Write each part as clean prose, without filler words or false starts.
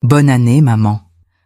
Bonne année, maman.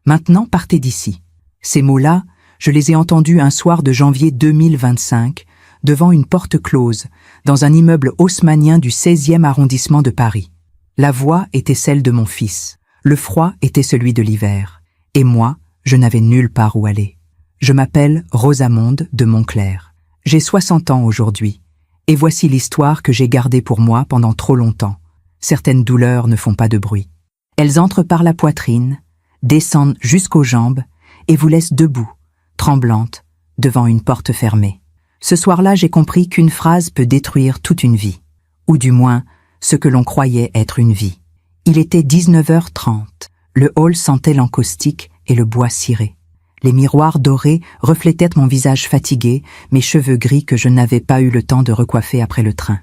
Maintenant, partez d'ici. Ces mots-là, je les ai entendus un soir de janvier 2025, devant une porte close, dans un immeuble haussmannien du 16e arrondissement de Paris. La voix était celle de mon fils, le froid était celui de l'hiver, et moi, je n'avais nulle part où aller. Je m'appelle Rosamonde de Montclair. J'ai 60 ans aujourd'hui, et voici l'histoire que j'ai gardée pour moi pendant trop longtemps. Certaines douleurs ne font pas de bruit. Elles entrent par la poitrine, descendent jusqu'aux jambes, et vous laissent debout, tremblante, devant une porte fermée. Ce soir-là, j'ai compris qu'une phrase peut détruire toute une vie, ou du moins, ce que l'on croyait être une vie. Il était 19h30, le hall sentait l'encaustique et le bois ciré. Les miroirs dorés reflétaient mon visage fatigué, mes cheveux gris que je n'avais pas eu le temps de recoiffer après le train.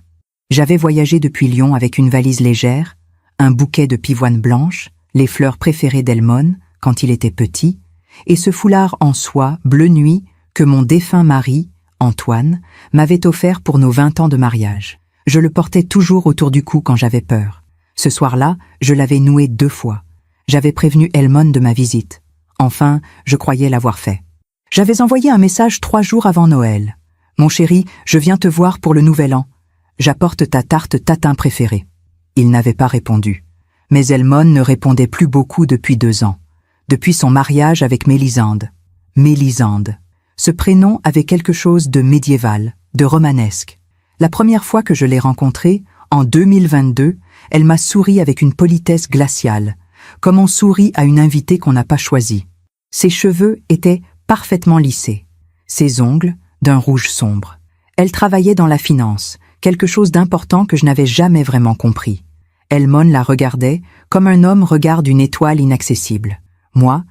J'avais voyagé depuis Lyon avec une valise légère, un bouquet de pivoine blanche, les fleurs préférées d'Elmone quand il était petit, et ce foulard en soie bleu nuit que mon défunt mari, Antoine, m'avait offert pour nos 20 ans de mariage. Je le portais toujours autour du cou quand j'avais peur. Ce soir-là, je l'avais noué 2 fois. J'avais prévenu Elmone de ma visite. Enfin, je croyais l'avoir fait. J'avais envoyé un message 3 jours avant Noël. « Mon chéri, je viens te voir pour le nouvel an. J'apporte ta tarte tatin préférée. » Il n'avait pas répondu. Mais Elmone ne répondait plus beaucoup depuis 2 ans. Depuis son mariage avec Mélisande. Mélisande. Ce prénom avait quelque chose de médiéval, de romanesque. La première fois que je l'ai rencontrée, en 2022, elle m'a souri avec une politesse glaciale, comme on sourit à une invitée qu'on n'a pas choisie. Ses cheveux étaient parfaitement lissés, ses ongles d'un rouge sombre. Elle travaillait dans la finance, quelque chose d'important que je n'avais jamais vraiment compris. Elmone la regardait comme un homme regarde une étoile inaccessible. Moi,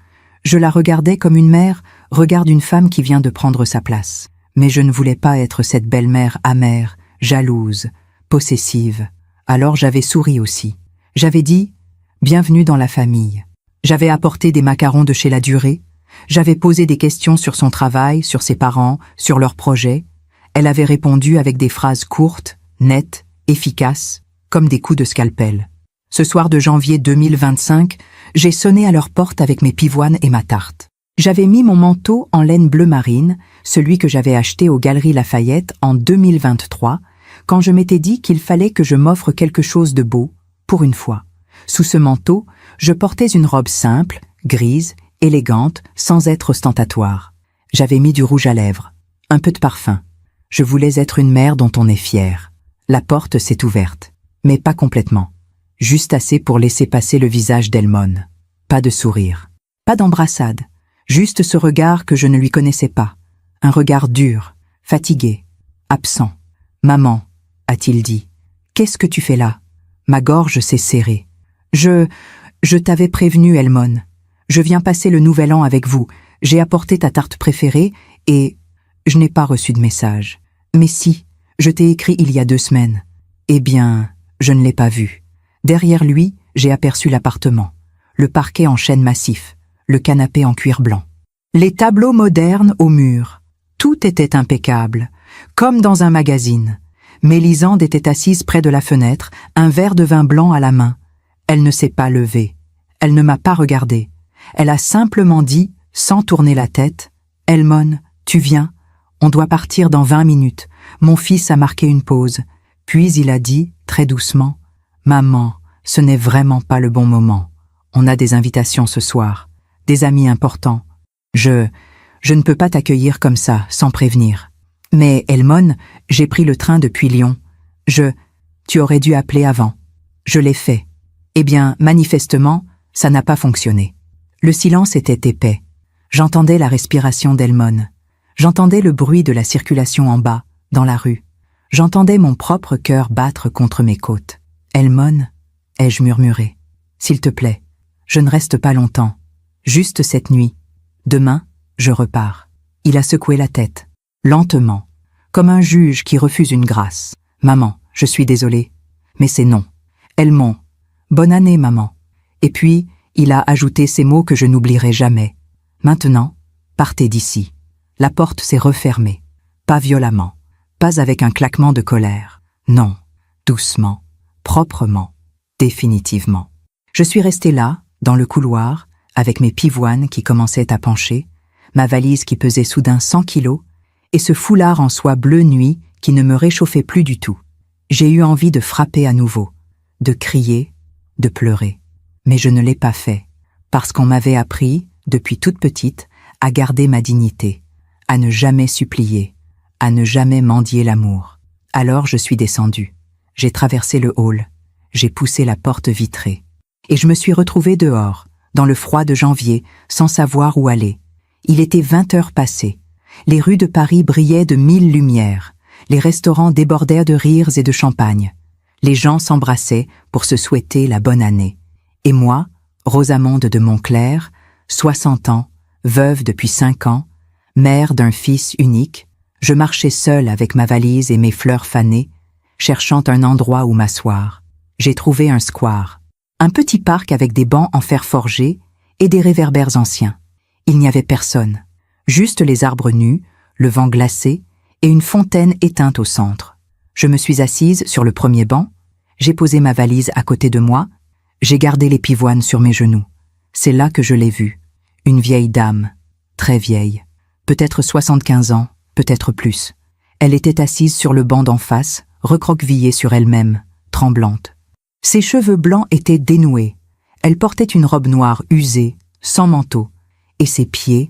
je la regardais comme une mère regarde une femme qui vient de prendre sa place. Mais je ne voulais pas être cette belle-mère amère, jalouse, possessive. Alors j'avais souri aussi. J'avais dit « Bienvenue dans la famille ». J'avais apporté des macarons de chez La Durée. J'avais posé des questions sur son travail, sur ses parents, sur leurs projets. Elle avait répondu avec des phrases courtes, nettes, efficaces, comme des coups de scalpel. Ce soir de janvier 2025, j'ai sonné à leur porte avec mes pivoines et ma tarte. J'avais mis mon manteau en laine bleu marine, celui que j'avais acheté aux Galeries Lafayette en 2023, quand je m'étais dit qu'il fallait que je m'offre quelque chose de beau, pour une fois. Sous ce manteau, je portais une robe simple, grise, élégante, sans être ostentatoire. J'avais mis du rouge à lèvres, un peu de parfum. Je voulais être une mère dont on est fier. La porte s'est ouverte, mais pas complètement. Juste assez pour laisser passer le visage d'Elmone. Pas de sourire, pas d'embrassade, juste ce regard que je ne lui connaissais pas. Un regard dur, fatigué, absent. « Maman », a-t-il dit, « qu'est-ce que tu fais là ?» Ma gorge s'est serrée. « Je t'avais prévenu, Elmone. Je viens passer le nouvel an avec vous. J'ai apporté ta tarte préférée et je n'ai pas reçu de message. Mais si, je t'ai écrit il y a 2 semaines. Eh bien, je ne l'ai pas vu. Derrière lui, j'ai aperçu l'appartement. Le parquet en chêne massif, le canapé en cuir blanc. Les tableaux modernes au mur. Tout était impeccable, comme dans un magazine. Mélisande était assise près de la fenêtre, un verre de vin blanc à la main. Elle ne s'est pas levée. Elle ne m'a pas regardée. Elle a simplement dit, sans tourner la tête, « Elmone, tu viens ? On doit partir dans 20 minutes. Mon fils a marqué une pause. » Puis il a dit, très doucement, « Maman, ce n'est vraiment pas le bon moment. On a des invitations ce soir, des amis importants. Je ne peux pas t'accueillir comme ça, sans prévenir. Mais, Elmone, j'ai pris le train depuis Lyon. Tu aurais dû appeler avant. Je l'ai fait. Eh bien, manifestement, ça n'a pas fonctionné. » Le silence était épais. J'entendais la respiration d'Elmone. J'entendais le bruit de la circulation en bas, dans la rue. J'entendais mon propre cœur battre contre mes côtes. « Elmone » ai-je murmuré. « S'il te plaît, je ne reste pas longtemps. Juste cette nuit. Demain, je repars. » Il a secoué la tête, lentement, comme un juge qui refuse une grâce. « Maman, je suis désolé, mais c'est non. »« Elmon, bonne année, maman. » Et puis, il a ajouté ces mots que je n'oublierai jamais. « Maintenant, partez d'ici. » La porte s'est refermée. Pas violemment, pas avec un claquement de colère. Non, doucement, proprement, définitivement. Je suis restée là, Dans le couloir, avec mes pivoines qui commençaient à pencher, ma valise qui pesait soudain 100 kilos, et ce foulard en soie bleu nuit qui ne me réchauffait plus du tout. J'ai eu envie de frapper à nouveau, de crier, de pleurer. Mais je ne l'ai pas fait, parce qu'on m'avait appris, depuis toute petite, à garder ma dignité, à ne jamais supplier, à ne jamais mendier l'amour. Alors je suis descendue. J'ai traversé le hall, j'ai poussé la porte vitrée. Et je me suis retrouvée dehors, dans le froid de janvier, sans savoir où aller. Il était 20 heures passées. Les rues de Paris brillaient de 1000 lumières. Les restaurants débordèrent de rires et de champagne. Les gens s'embrassaient pour se souhaiter la bonne année. Et moi, Rosamonde de Montclair, 60 ans, veuve depuis 5 ans, mère d'un fils unique, je marchais seule avec ma valise et mes fleurs fanées, cherchant un endroit où m'asseoir. J'ai trouvé un square, un petit parc avec des bancs en fer forgé et des réverbères anciens. Il n'y avait personne, juste les arbres nus, le vent glacé et une fontaine éteinte au centre. Je me suis assise sur le premier banc, j'ai posé ma valise à côté de moi, j'ai gardé les pivoines sur mes genoux. C'est là que je l'ai vue, une vieille dame, très vieille, peut-être 75 ans, peut-être plus. Elle était assise sur le banc d'en face, recroquevillée sur elle-même, tremblante. Ses cheveux blancs étaient dénoués. Elle portait une robe noire usée, sans manteau, et ses pieds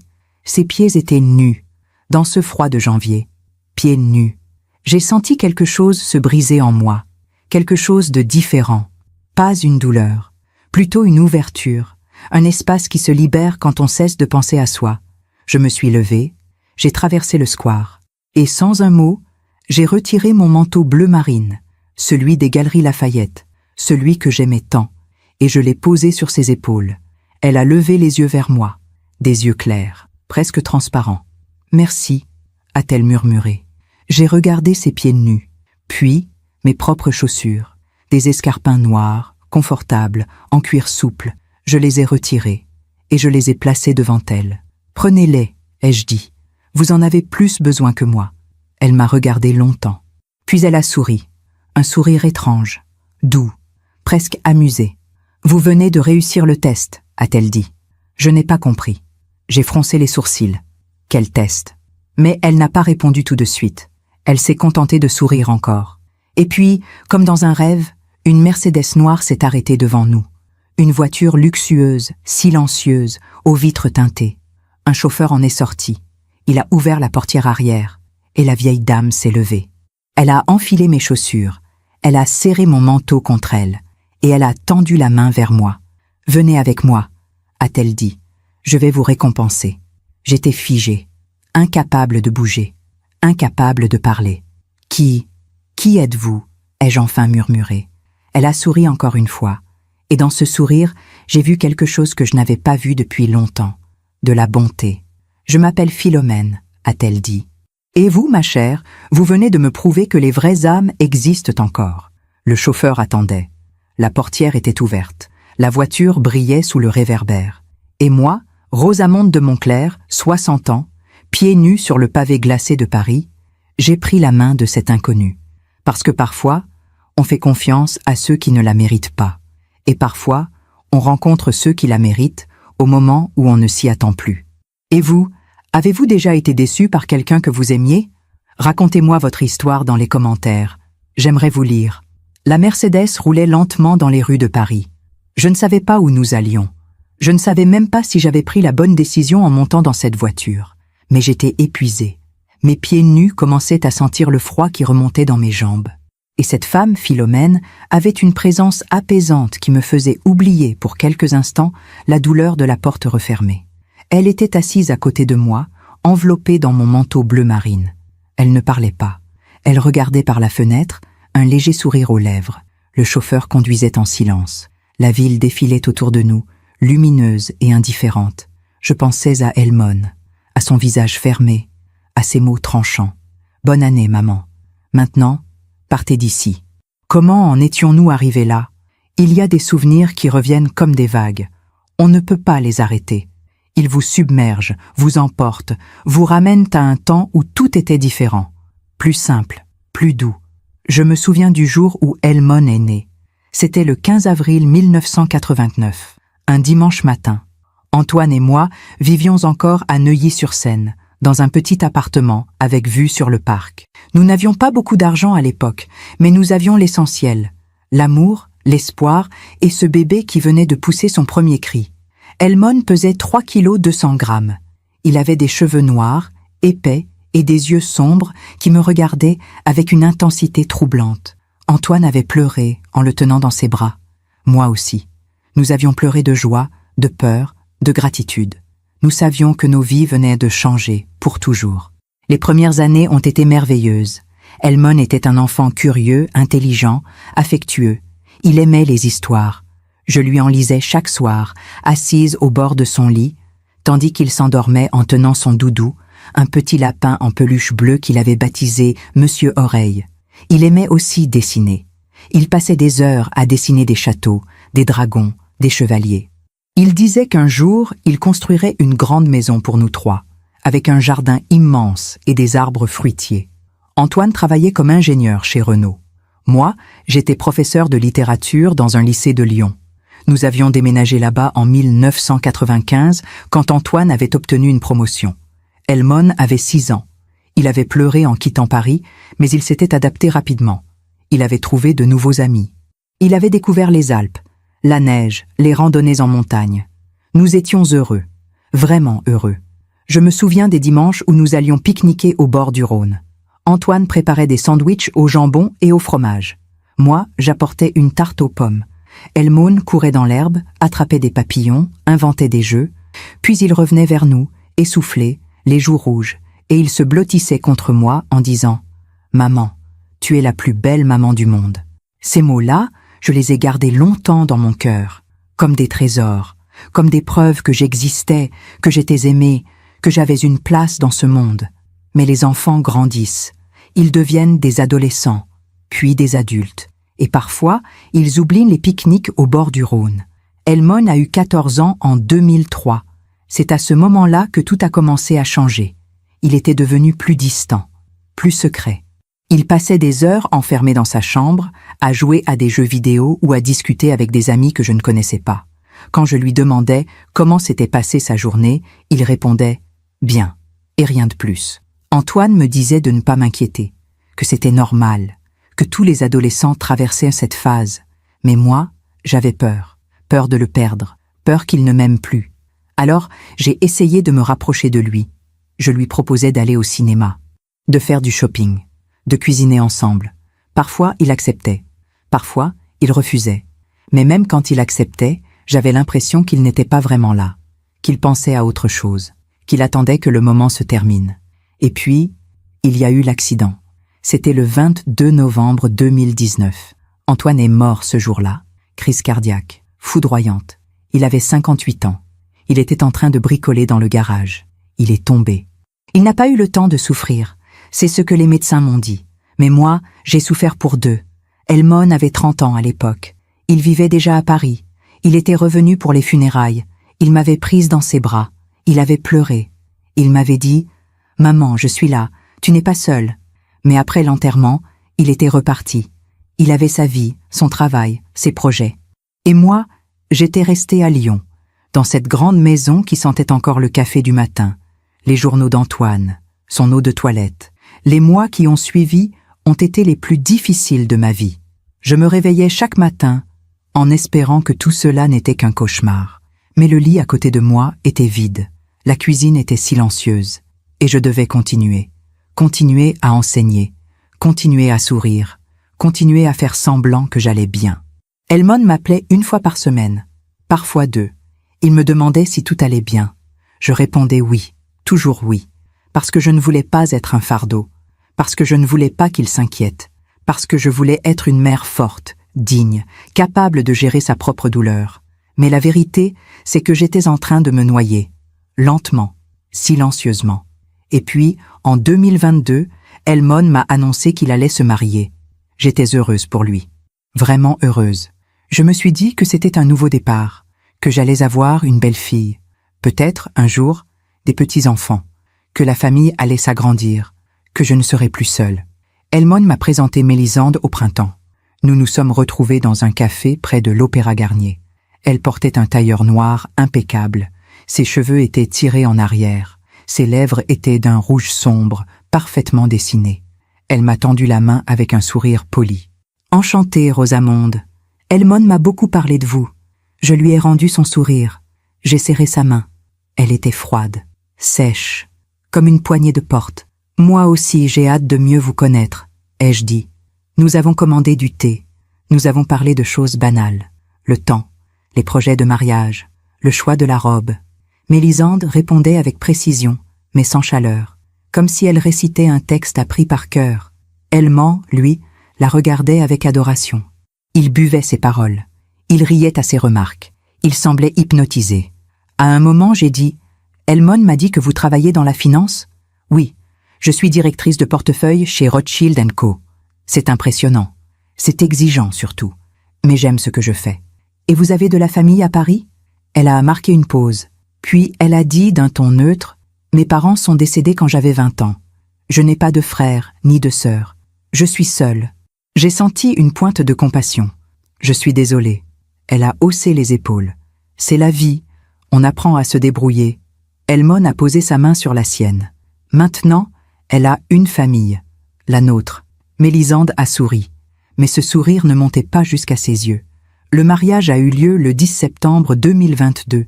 étaient nus, dans ce froid de janvier. Pieds nus. J'ai senti quelque chose se briser en moi, quelque chose de différent. Pas une douleur, plutôt une ouverture, un espace qui se libère quand on cesse de penser à soi. Je me suis levée, j'ai traversé le square, et sans un mot, j'ai retiré mon manteau bleu marine, celui des Galeries Lafayette, celui que j'aimais tant, et je l'ai posé sur ses épaules. Elle a levé les yeux vers moi, des yeux clairs, presque transparents. « Merci », a-t-elle murmuré. J'ai regardé ses pieds nus, puis mes propres chaussures, des escarpins noirs, confortables, en cuir souple. Je les ai retirés, et je les ai placés devant elle. « Prenez-les », ai-je dit. « Vous en avez plus besoin que moi. » Elle m'a regardé longtemps. Puis elle a souri, un sourire étrange, doux, presque amusé. « Vous venez de réussir le test », a-t-elle dit. Je n'ai pas compris. J'ai froncé les sourcils. Quel test? Mais elle n'a pas répondu tout de suite. Elle s'est contentée de sourire encore. Et puis, comme dans un rêve, une Mercedes noire s'est arrêtée devant nous. Une voiture luxueuse, silencieuse, aux vitres teintées. Un chauffeur en est sorti. Il a ouvert la portière arrière, et la vieille dame s'est levée. Elle a enfilé mes chaussures, elle a serré mon manteau contre elle, et elle a tendu la main vers moi. « Venez avec moi », a-t-elle dit. « Je vais vous récompenser. » J'étais figée, incapable de bouger, incapable de parler. « Qui êtes-vous » ai-je enfin murmuré. Elle a souri encore une fois, et dans ce sourire, j'ai vu quelque chose que je n'avais pas vu depuis longtemps, de la bonté. « Je m'appelle Philomène », a-t-elle dit. « Et vous, ma chère, vous venez de me prouver que les vraies âmes existent encore. » Le chauffeur attendait. La portière était ouverte. La voiture brillait sous le réverbère. Et moi, Rosamonde de Montclair, 60 ans, pieds nus sur le pavé glacé de Paris, j'ai pris la main de cet inconnu. Parce que parfois, on fait confiance à ceux qui ne la méritent pas. Et parfois, on rencontre ceux qui la méritent au moment où on ne s'y attend plus. Et vous, avez-vous déjà été déçu par quelqu'un que vous aimiez? Racontez-moi votre histoire dans les commentaires. J'aimerais vous lire. La Mercedes roulait lentement dans les rues de Paris. Je ne savais pas où nous allions. Je ne savais même pas si j'avais pris la bonne décision en montant dans cette voiture. Mais j'étais épuisée. Mes pieds nus commençaient à sentir le froid qui remontait dans mes jambes. Et cette femme, Philomène, avait une présence apaisante qui me faisait oublier pour quelques instants la douleur de la porte refermée. Elle était assise à côté de moi, enveloppée dans mon manteau bleu marine. Elle ne parlait pas. Elle regardait par la fenêtre, un léger sourire aux lèvres. Le chauffeur conduisait en silence. La ville défilait autour de nous, lumineuse et indifférente. Je pensais à Elmone, à son visage fermé, à ses mots tranchants. « Bonne année, maman. Maintenant, partez d'ici. » Comment en étions-nous arrivés là? Il y a des souvenirs qui reviennent comme des vagues. On ne peut pas les arrêter. Ils vous submergent, vous emportent, vous ramènent à un temps où tout était différent. Plus simple, plus doux. Je me souviens du jour où Elmone est né. C'était le 15 avril 1989. Un dimanche matin, Antoine et moi vivions encore à Neuilly-sur-Seine, dans un petit appartement avec vue sur le parc. Nous n'avions pas beaucoup d'argent à l'époque, mais nous avions l'essentiel, l'amour, l'espoir et ce bébé qui venait de pousser son premier cri. Elmon pesait 3 kg 200 grammes. Il avait des cheveux noirs, épais et des yeux sombres qui me regardaient avec une intensité troublante. Antoine avait pleuré en le tenant dans ses bras. Moi aussi. Nous avions pleuré de joie, de peur, de gratitude. Nous savions que nos vies venaient de changer pour toujours. Les premières années ont été merveilleuses. Elmon était un enfant curieux, intelligent, affectueux. Il aimait les histoires. Je lui en lisais chaque soir, assise au bord de son lit, tandis qu'il s'endormait en tenant son doudou, un petit lapin en peluche bleue qu'il avait baptisé Monsieur Oreille. Il aimait aussi dessiner. Il passait des heures à dessiner des châteaux, des dragons, des chevaliers. Il disait qu'un jour, il construirait une grande maison pour nous trois, avec un jardin immense et des arbres fruitiers. Antoine travaillait comme ingénieur chez Renault. Moi, j'étais professeur de littérature dans un lycée de Lyon. Nous avions déménagé là-bas en 1995, quand Antoine avait obtenu une promotion. Elmon avait 6 ans. Il avait pleuré en quittant Paris, mais il s'était adapté rapidement. Il avait trouvé de nouveaux amis. Il avait découvert les Alpes, la neige, les randonnées en montagne. Nous étions heureux, vraiment heureux. Je me souviens des dimanches où nous allions pique-niquer au bord du Rhône. Antoine préparait des sandwichs au jambon et au fromage. Moi, j'apportais une tarte aux pommes. Elmon courait dans l'herbe, attrapait des papillons, inventait des jeux, puis il revenait vers nous, essoufflé, les joues rouges, et il se blottissait contre moi en disant « Maman, tu es la plus belle maman du monde ». Ces mots-là, je les ai gardés longtemps dans mon cœur, comme des trésors, comme des preuves que j'existais, que j'étais aimée, que j'avais une place dans ce monde. Mais les enfants grandissent, ils deviennent des adolescents, puis des adultes, et parfois, ils oublient les pique-niques au bord du Rhône. Elmon a eu 14 ans en 2003. C'est à ce moment-là que tout a commencé à changer. Il était devenu plus distant, plus secret. Il passait des heures enfermé dans sa chambre, à jouer à des jeux vidéo ou à discuter avec des amis que je ne connaissais pas. Quand je lui demandais comment s'était passée sa journée, il répondait « Bien » et rien de plus. Antoine me disait de ne pas m'inquiéter, que c'était normal, que tous les adolescents traversaient cette phase. Mais moi, j'avais peur, peur de le perdre, peur qu'il ne m'aime plus. Alors, j'ai essayé de me rapprocher de lui. Je lui proposais d'aller au cinéma, de faire du shopping, de cuisiner ensemble. Parfois, il acceptait. Parfois, il refusait. Mais même quand il acceptait, j'avais l'impression qu'il n'était pas vraiment là, qu'il pensait à autre chose, qu'il attendait que le moment se termine. Et puis, il y a eu l'accident. C'était le 22 novembre 2019. Antoine est mort ce jour-là. Crise cardiaque, foudroyante. Il avait 58 ans. Il était en train de bricoler dans le garage. Il est tombé. Il n'a pas eu le temps de souffrir. C'est ce que les médecins m'ont dit. Mais moi, j'ai souffert pour 2. Elmon avait 30 ans à l'époque. Il vivait déjà à Paris. Il était revenu pour les funérailles. Il m'avait prise dans ses bras. Il avait pleuré. Il m'avait dit « Maman, je suis là. Tu n'es pas seule. » Mais après l'enterrement, il était reparti. Il avait sa vie, son travail, ses projets. Et moi, j'étais restée à Lyon, dans cette grande maison qui sentait encore le café du matin, les journaux d'Antoine, son eau de toilette. Les mois qui ont suivi ont été les plus difficiles de ma vie. Je me réveillais chaque matin en espérant que tout cela n'était qu'un cauchemar. Mais le lit à côté de moi était vide, la cuisine était silencieuse, et je devais continuer. Continuer à enseigner, continuer à sourire, continuer à faire semblant que j'allais bien. Elmon m'appelait 1 fois par semaine, parfois 2. Il me demandait si tout allait bien. Je répondais oui, toujours oui, parce que je ne voulais pas être un fardeau, parce que je ne voulais pas qu'il s'inquiète, parce que je voulais être une mère forte, digne, capable de gérer sa propre douleur. Mais la vérité, c'est que j'étais en train de me noyer, lentement, silencieusement. Et puis, en 2022, Elmon m'a annoncé qu'il allait se marier. J'étais heureuse pour lui. Vraiment heureuse. Je me suis dit que c'était un nouveau départ, que j'allais avoir une belle fille, peut-être, un jour, des petits-enfants, que la famille allait s'agrandir, que je ne serais plus seule. Elmon m'a présenté Mélisande au printemps. Nous nous sommes retrouvés dans un café près de l'Opéra Garnier. Elle portait un tailleur noir impeccable. Ses cheveux étaient tirés en arrière. Ses lèvres étaient d'un rouge sombre, parfaitement dessiné. Elle m'a tendu la main avec un sourire poli. « Enchantée, Rosamonde. Elmone m'a beaucoup parlé de vous. Je lui ai rendu son sourire. J'ai serré sa main. Elle était froide, sèche, comme une poignée de porte. Moi aussi, j'ai hâte de mieux vous connaître, ai-je dit. Nous avons commandé du thé. Nous avons parlé de choses banales. Le temps, les projets de mariage, le choix de la robe. Mélisande répondait avec précision, mais sans chaleur, comme si elle récitait un texte appris par cœur. Elmond, lui, la regardait avec adoration. Il buvait ses paroles. Il riait à ses remarques. Il semblait hypnotisé. À un moment, j'ai dit « Elmond m'a dit que vous travaillez dans la finance ?»« Oui, je suis directrice de portefeuille chez Rothschild & Co. C'est impressionnant. C'est exigeant surtout. Mais j'aime ce que je fais. Et vous avez de la famille à Paris ?» Elle a marqué une pause. Puis elle a dit d'un ton neutre « Mes parents sont décédés quand j'avais 20 ans. Je n'ai pas de frère ni de sœur. Je suis seule. » J'ai senti une pointe de compassion. Je suis désolée. Elle a haussé les épaules. C'est la vie. On apprend à se débrouiller. Elmone a posé sa main sur la sienne. Maintenant, elle a une famille, la nôtre. Mélisande a souri. Mais ce sourire ne montait pas jusqu'à ses yeux. Le mariage a eu lieu le 10 septembre 2022.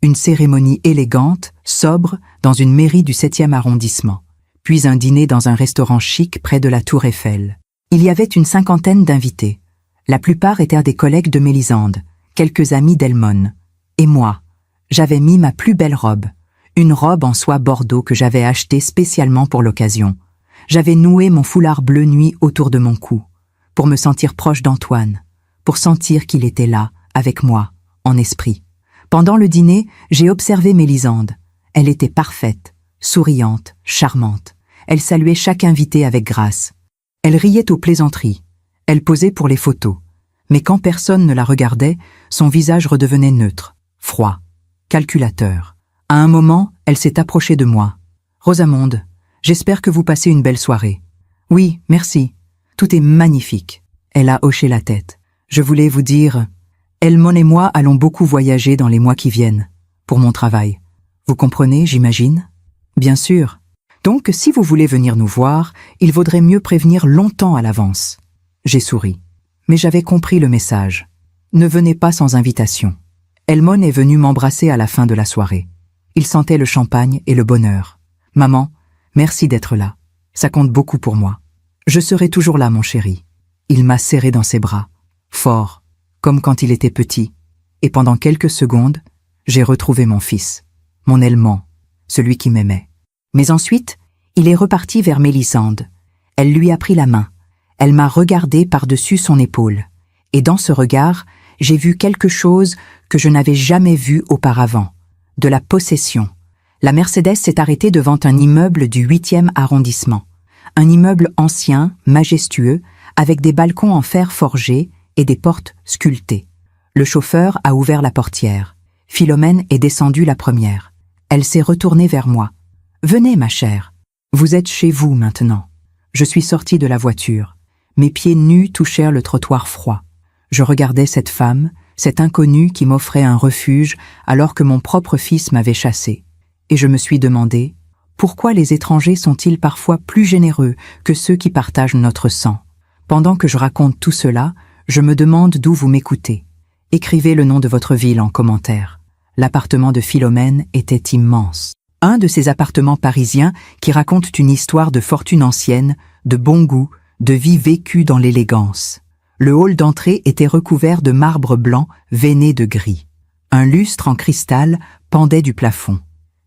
Une cérémonie élégante, sobre, dans une mairie du 7e arrondissement. Puis un dîner dans un restaurant chic près de la Tour Eiffel. Il y avait une 50aine d'invités. La plupart étaient des collègues de Mélisande, quelques amis d'Elmone. Et moi, j'avais mis ma plus belle robe, une robe en soie bordeaux que j'avais achetée spécialement pour l'occasion. J'avais noué mon foulard bleu nuit autour de mon cou, pour me sentir proche d'Antoine, pour sentir qu'il était là, avec moi, en esprit. Pendant le dîner, j'ai observé Mélisande. Elle était parfaite, souriante, charmante. Elle saluait chaque invité avec grâce. Elle riait aux plaisanteries. Elle posait pour les photos. Mais quand personne ne la regardait, son visage redevenait neutre, froid, calculateur. À un moment, elle s'est approchée de moi. « Rosamonde, j'espère que vous passez une belle soirée. »« Oui, merci. Tout est magnifique. » Elle a hoché la tête. « Je voulais vous dire, Elmone et moi allons beaucoup voyager dans les mois qui viennent, pour mon travail. Vous comprenez, j'imagine ? Bien sûr. Donc, si vous voulez venir nous voir, il vaudrait mieux prévenir longtemps à l'avance. » J'ai souri. Mais j'avais compris le message. Ne venez pas sans invitation. Elmone est venue m'embrasser à la fin de la soirée. Il sentait le champagne et le bonheur. « Maman, merci d'être là. Ça compte beaucoup pour moi. Je serai toujours là, mon chéri. » Il m'a serré dans ses bras, fort, comme quand il était petit. Et pendant quelques secondes, j'ai retrouvé mon fils, mon Elmond, celui qui m'aimait. Mais ensuite, il est reparti vers Mélisande. Elle lui a pris la main. Elle m'a regardé par-dessus son épaule. Et dans ce regard, j'ai vu quelque chose que je n'avais jamais vu auparavant. De la possession. La Mercedes s'est arrêtée devant un immeuble du 8e arrondissement. Un immeuble ancien, majestueux, avec des balcons en fer forgé et des portes sculptées. Le chauffeur a ouvert la portière. Philomène est descendue la première. Elle s'est retournée vers moi. « Venez, ma chère. Vous êtes chez vous maintenant. » Je suis sortie de la voiture. Mes pieds nus touchèrent le trottoir froid. Je regardais cette femme, cette inconnue qui m'offrait un refuge alors que mon propre fils m'avait chassé. Et je me suis demandé, pourquoi les étrangers sont-ils parfois plus généreux que ceux qui partagent notre sang ? Pendant que je raconte tout cela, je me demande d'où vous m'écoutez. Écrivez le nom de votre ville en commentaire. L'appartement de Philomène était immense. Un de ces appartements parisiens qui racontent une histoire de fortune ancienne, de bon goût, de vie vécue dans l'élégance. Le hall d'entrée était recouvert de marbre blanc veiné de gris. Un lustre en cristal pendait du plafond.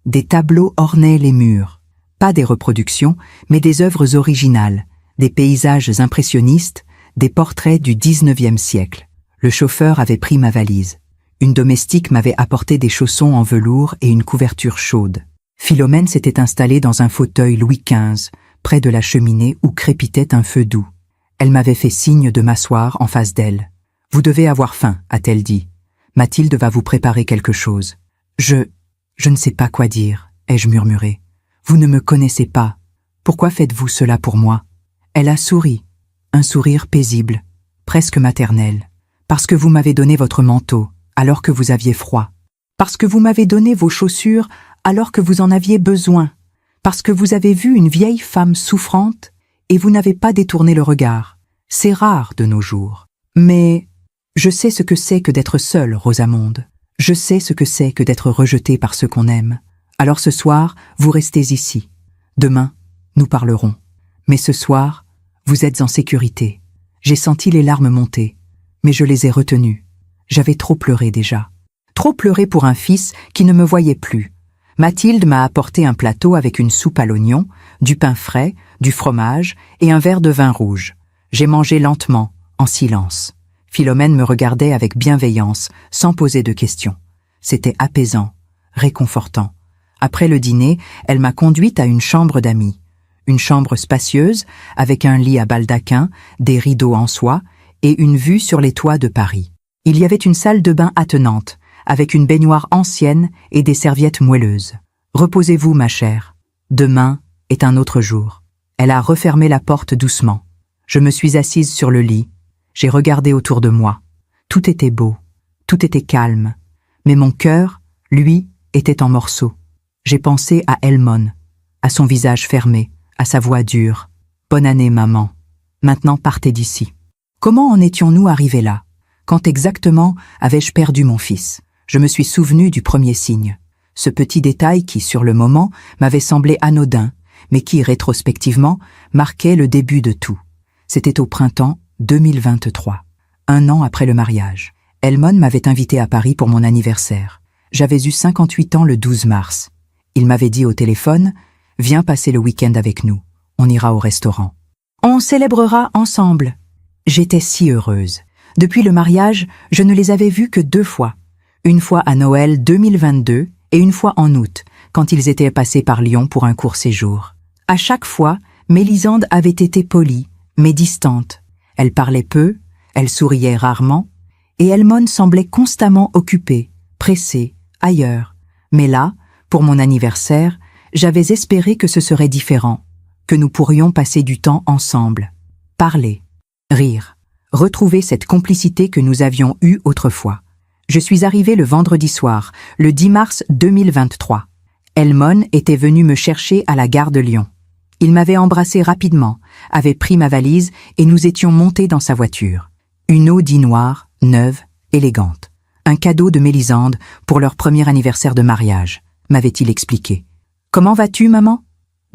Des tableaux ornaient les murs. Pas des reproductions, mais des œuvres originales, des paysages impressionnistes, des portraits du 19e siècle. Le chauffeur avait pris ma valise. Une domestique m'avait apporté des chaussons en velours et une couverture chaude. Philomène s'était installée dans un fauteuil Louis XV, près de la cheminée où crépitait un feu doux. Elle m'avait fait signe de m'asseoir en face d'elle. « Vous devez avoir faim », a-t-elle dit. « Mathilde va vous préparer quelque chose. »« Je ne sais pas quoi dire », ai-je murmuré. « Vous ne me connaissez pas. Pourquoi faites-vous cela pour moi ?» Elle a souri, un sourire paisible, presque maternel. « Parce que vous m'avez donné votre manteau, alors que vous aviez froid. Parce que vous m'avez donné vos chaussures alors que vous en aviez besoin. Parce que vous avez vu une vieille femme souffrante et vous n'avez pas détourné le regard. C'est rare de nos jours. Mais je sais ce que c'est que d'être seule, Rosamonde. Je sais ce que c'est que d'être rejetée par ceux qu'on aime. Alors ce soir, vous restez ici. Demain, nous parlerons. Mais ce soir, vous êtes en sécurité. J'ai senti les larmes monter, mais je les ai retenues. J'avais trop pleuré déjà. Trop pleuré pour un fils qui ne me voyait plus. Mathilde m'a apporté un plateau avec une soupe à l'oignon, du pain frais, du fromage et un verre de vin rouge. J'ai mangé lentement, en silence. Philomène me regardait avec bienveillance, sans poser de questions. C'était apaisant, réconfortant. Après le dîner, elle m'a conduite à une chambre d'amis. Une chambre spacieuse, avec un lit à baldaquin, des rideaux en soie et une vue sur les toits de Paris. Il y avait une salle de bain attenante, avec une baignoire ancienne et des serviettes moelleuses. Reposez-vous, ma chère. Demain est un autre jour. Elle a refermé la porte doucement. Je me suis assise sur le lit. J'ai regardé autour de moi. Tout était beau, tout était calme. Mais mon cœur, lui, était en morceaux. J'ai pensé à Elmone, à son visage fermé, à sa voix dure. « Bonne année, maman. Maintenant, partez d'ici. » Comment en étions-nous arrivés là? Quand exactement avais-je perdu mon fils? Je me suis souvenu du premier signe. Ce petit détail qui, sur le moment, m'avait semblé anodin, mais qui, rétrospectivement, marquait le début de tout. C'était au printemps 2023, 1 an après le mariage. Elmone m'avait invité à Paris pour mon anniversaire. J'avais eu 58 ans le 12 mars. Il m'avait dit au téléphone « Viens passer le week-end avec nous. On ira au restaurant. On célébrera ensemble. » J'étais si heureuse. Depuis le mariage, je ne les avais vus que 2 fois. Une fois à Noël 2022 et une fois en août, quand ils étaient passés par Lyon pour un court séjour. À chaque fois, Mélisande avait été polie, mais distante. Elle parlait peu, elle souriait rarement, et Elmone semblait constamment occupée, pressée, ailleurs. Mais là, pour mon anniversaire, j'avais espéré que ce serait différent, que nous pourrions passer du temps ensemble, parler, rire, retrouver cette complicité que nous avions eue autrefois. Je suis arrivée le vendredi soir, le 10 mars 2023. Elmone était venu me chercher à la gare de Lyon. Il m'avait embrassé rapidement, avait pris ma valise et nous étions montés dans sa voiture. Une Audi noire, neuve, élégante. Un cadeau de Mélisande pour leur premier anniversaire de mariage, m'avait-il expliqué. « Comment vas-tu, maman ?»«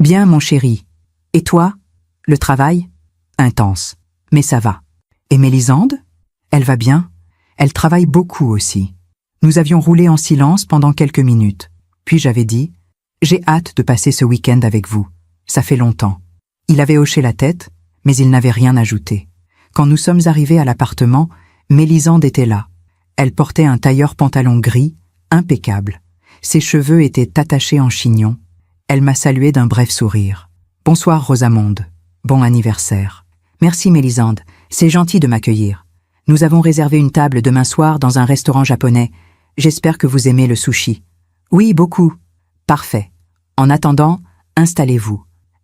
Bien, mon chéri. Et toi ? Le travail ? Intense. Mais ça va. Et Mélisande ? Elle va bien ? Elle travaille beaucoup aussi. » Nous avions roulé en silence pendant quelques minutes. Puis j'avais dit « J'ai hâte de passer ce week-end avec vous. Ça fait longtemps. » Il avait hoché la tête, mais il n'avait rien ajouté. Quand nous sommes arrivés à l'appartement, Mélisande était là. Elle portait un tailleur pantalon gris, impeccable. Ses cheveux étaient attachés en chignon. Elle m'a salué d'un bref sourire. « Bonsoir, Rosamonde. Bon anniversaire. »« Merci, Mélisande. C'est gentil de m'accueillir. Nous avons réservé une table demain soir dans un restaurant japonais. J'espère que vous aimez le sushi. »« Oui, beaucoup. »« Parfait. En attendant, installez-vous.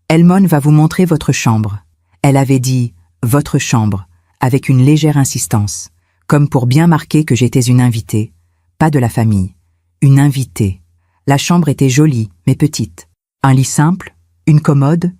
Elmone va vous montrer votre chambre. » Elle avait dit « votre chambre » avec une légère insistance, comme pour bien marquer que j'étais une invitée, pas de la famille. Une invitée. La chambre était jolie, mais petite. Un lit simple, une commode,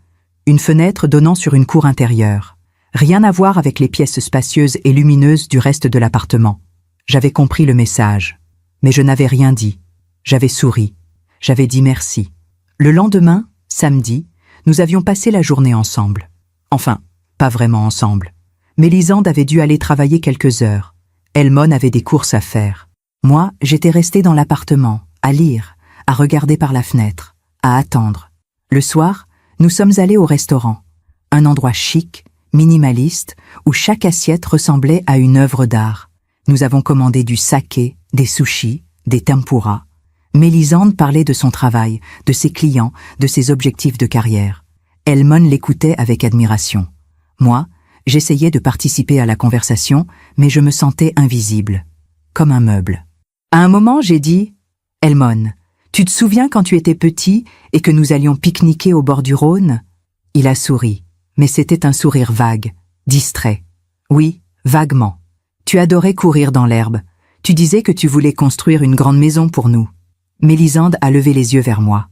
une fenêtre donnant sur une cour intérieure. Rien à voir avec les pièces spacieuses et lumineuses du reste de l'appartement. J'avais compris le message, mais je n'avais rien dit. J'avais souri. J'avais dit merci. Le lendemain, samedi, nous avions passé la journée ensemble. Enfin, pas vraiment ensemble. Mélisande avait dû aller travailler quelques heures. Elmone avait des courses à faire. Moi, j'étais restée dans l'appartement, à lire, à regarder par la fenêtre, à attendre. Le soir, nous sommes allés au restaurant. Un endroit chic, minimaliste, où chaque assiette ressemblait à une œuvre d'art. Nous avons commandé du saké, des sushis, des tempura. Mélisande parlait de son travail, de ses clients, de ses objectifs de carrière. Elmone l'écoutait avec admiration. Moi, j'essayais de participer à la conversation, mais je me sentais invisible, comme un meuble. À un moment, j'ai dit « Elmone, tu te souviens quand tu étais petit et que nous allions pique-niquer au bord du Rhône ?» Il a souri, mais c'était un sourire vague, distrait. « Oui, vaguement. Tu adorais courir dans l'herbe. Tu disais que tu voulais construire une grande maison pour nous. » Mélisande a levé les yeux vers moi.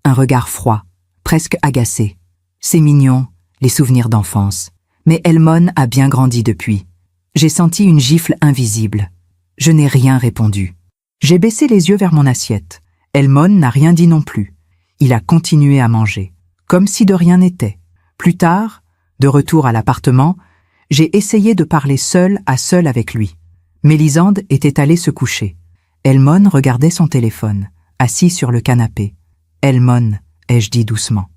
Un regard froid, presque agacé. C'est mignon, les souvenirs d'enfance. Mais Elmon a bien grandi depuis. J'ai senti une gifle invisible. Je n'ai rien répondu. J'ai baissé les yeux vers mon assiette. Elmon n'a rien dit non plus. Il a continué à manger, comme si de rien n'était. Plus tard, de retour à l'appartement, j'ai essayé de parler seul à seul avec lui. Mélisande était allée se coucher. Elmon regardait son téléphone, assis sur le canapé. « Elmon, ai-je dit doucement.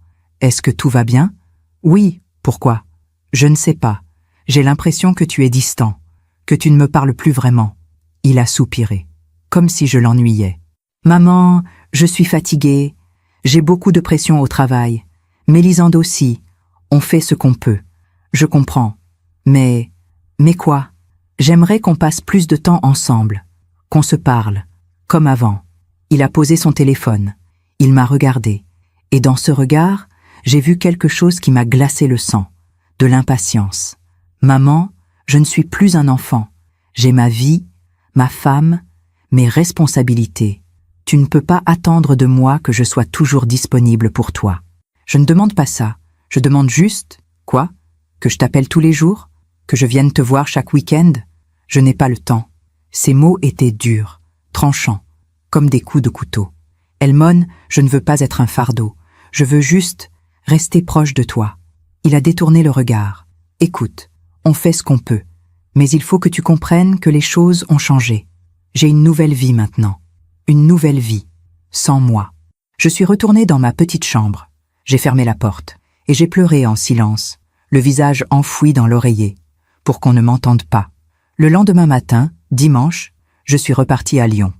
Est-ce que tout va bien ? » ?»« Oui, pourquoi ? » ?»« Je ne sais pas. J'ai l'impression que tu es distant, que tu ne me parles plus vraiment. » Il a soupiré, comme si je l'ennuyais. « Maman, je suis fatiguée. J'ai beaucoup de pression au travail. Mélisande aussi. On fait ce qu'on peut. Je comprends. Mais quoi ? J'aimerais qu'on passe plus de temps ensemble, qu'on se parle, comme avant. » Il a posé son téléphone. Il m'a regardé. Et dans ce regard, j'ai vu quelque chose qui m'a glacé le sang. De l'impatience. « Maman, je ne suis plus un enfant. J'ai ma vie, ma femme, mes responsabilités. Tu ne peux pas attendre de moi que je sois toujours disponible pour toi. Je ne demande pas ça. Je demande juste, quoi ? Que je t'appelle tous les jours ? Que je vienne te voir chaque week-end ? Je n'ai pas le temps. » Ces mots étaient durs, tranchants, comme des coups de couteau. « Elmon, je ne veux pas être un fardeau. Je veux juste rester proche de toi. » Il a détourné le regard. « Écoute, on fait ce qu'on peut. Mais il faut que tu comprennes que les choses ont changé. J'ai une nouvelle vie maintenant. Une nouvelle vie. Sans moi. » Je suis retournée dans ma petite chambre. J'ai fermé la porte. Et j'ai pleuré en silence, le visage enfoui dans l'oreiller, pour qu'on ne m'entende pas. Le lendemain matin, dimanche, je suis repartie à Lyon.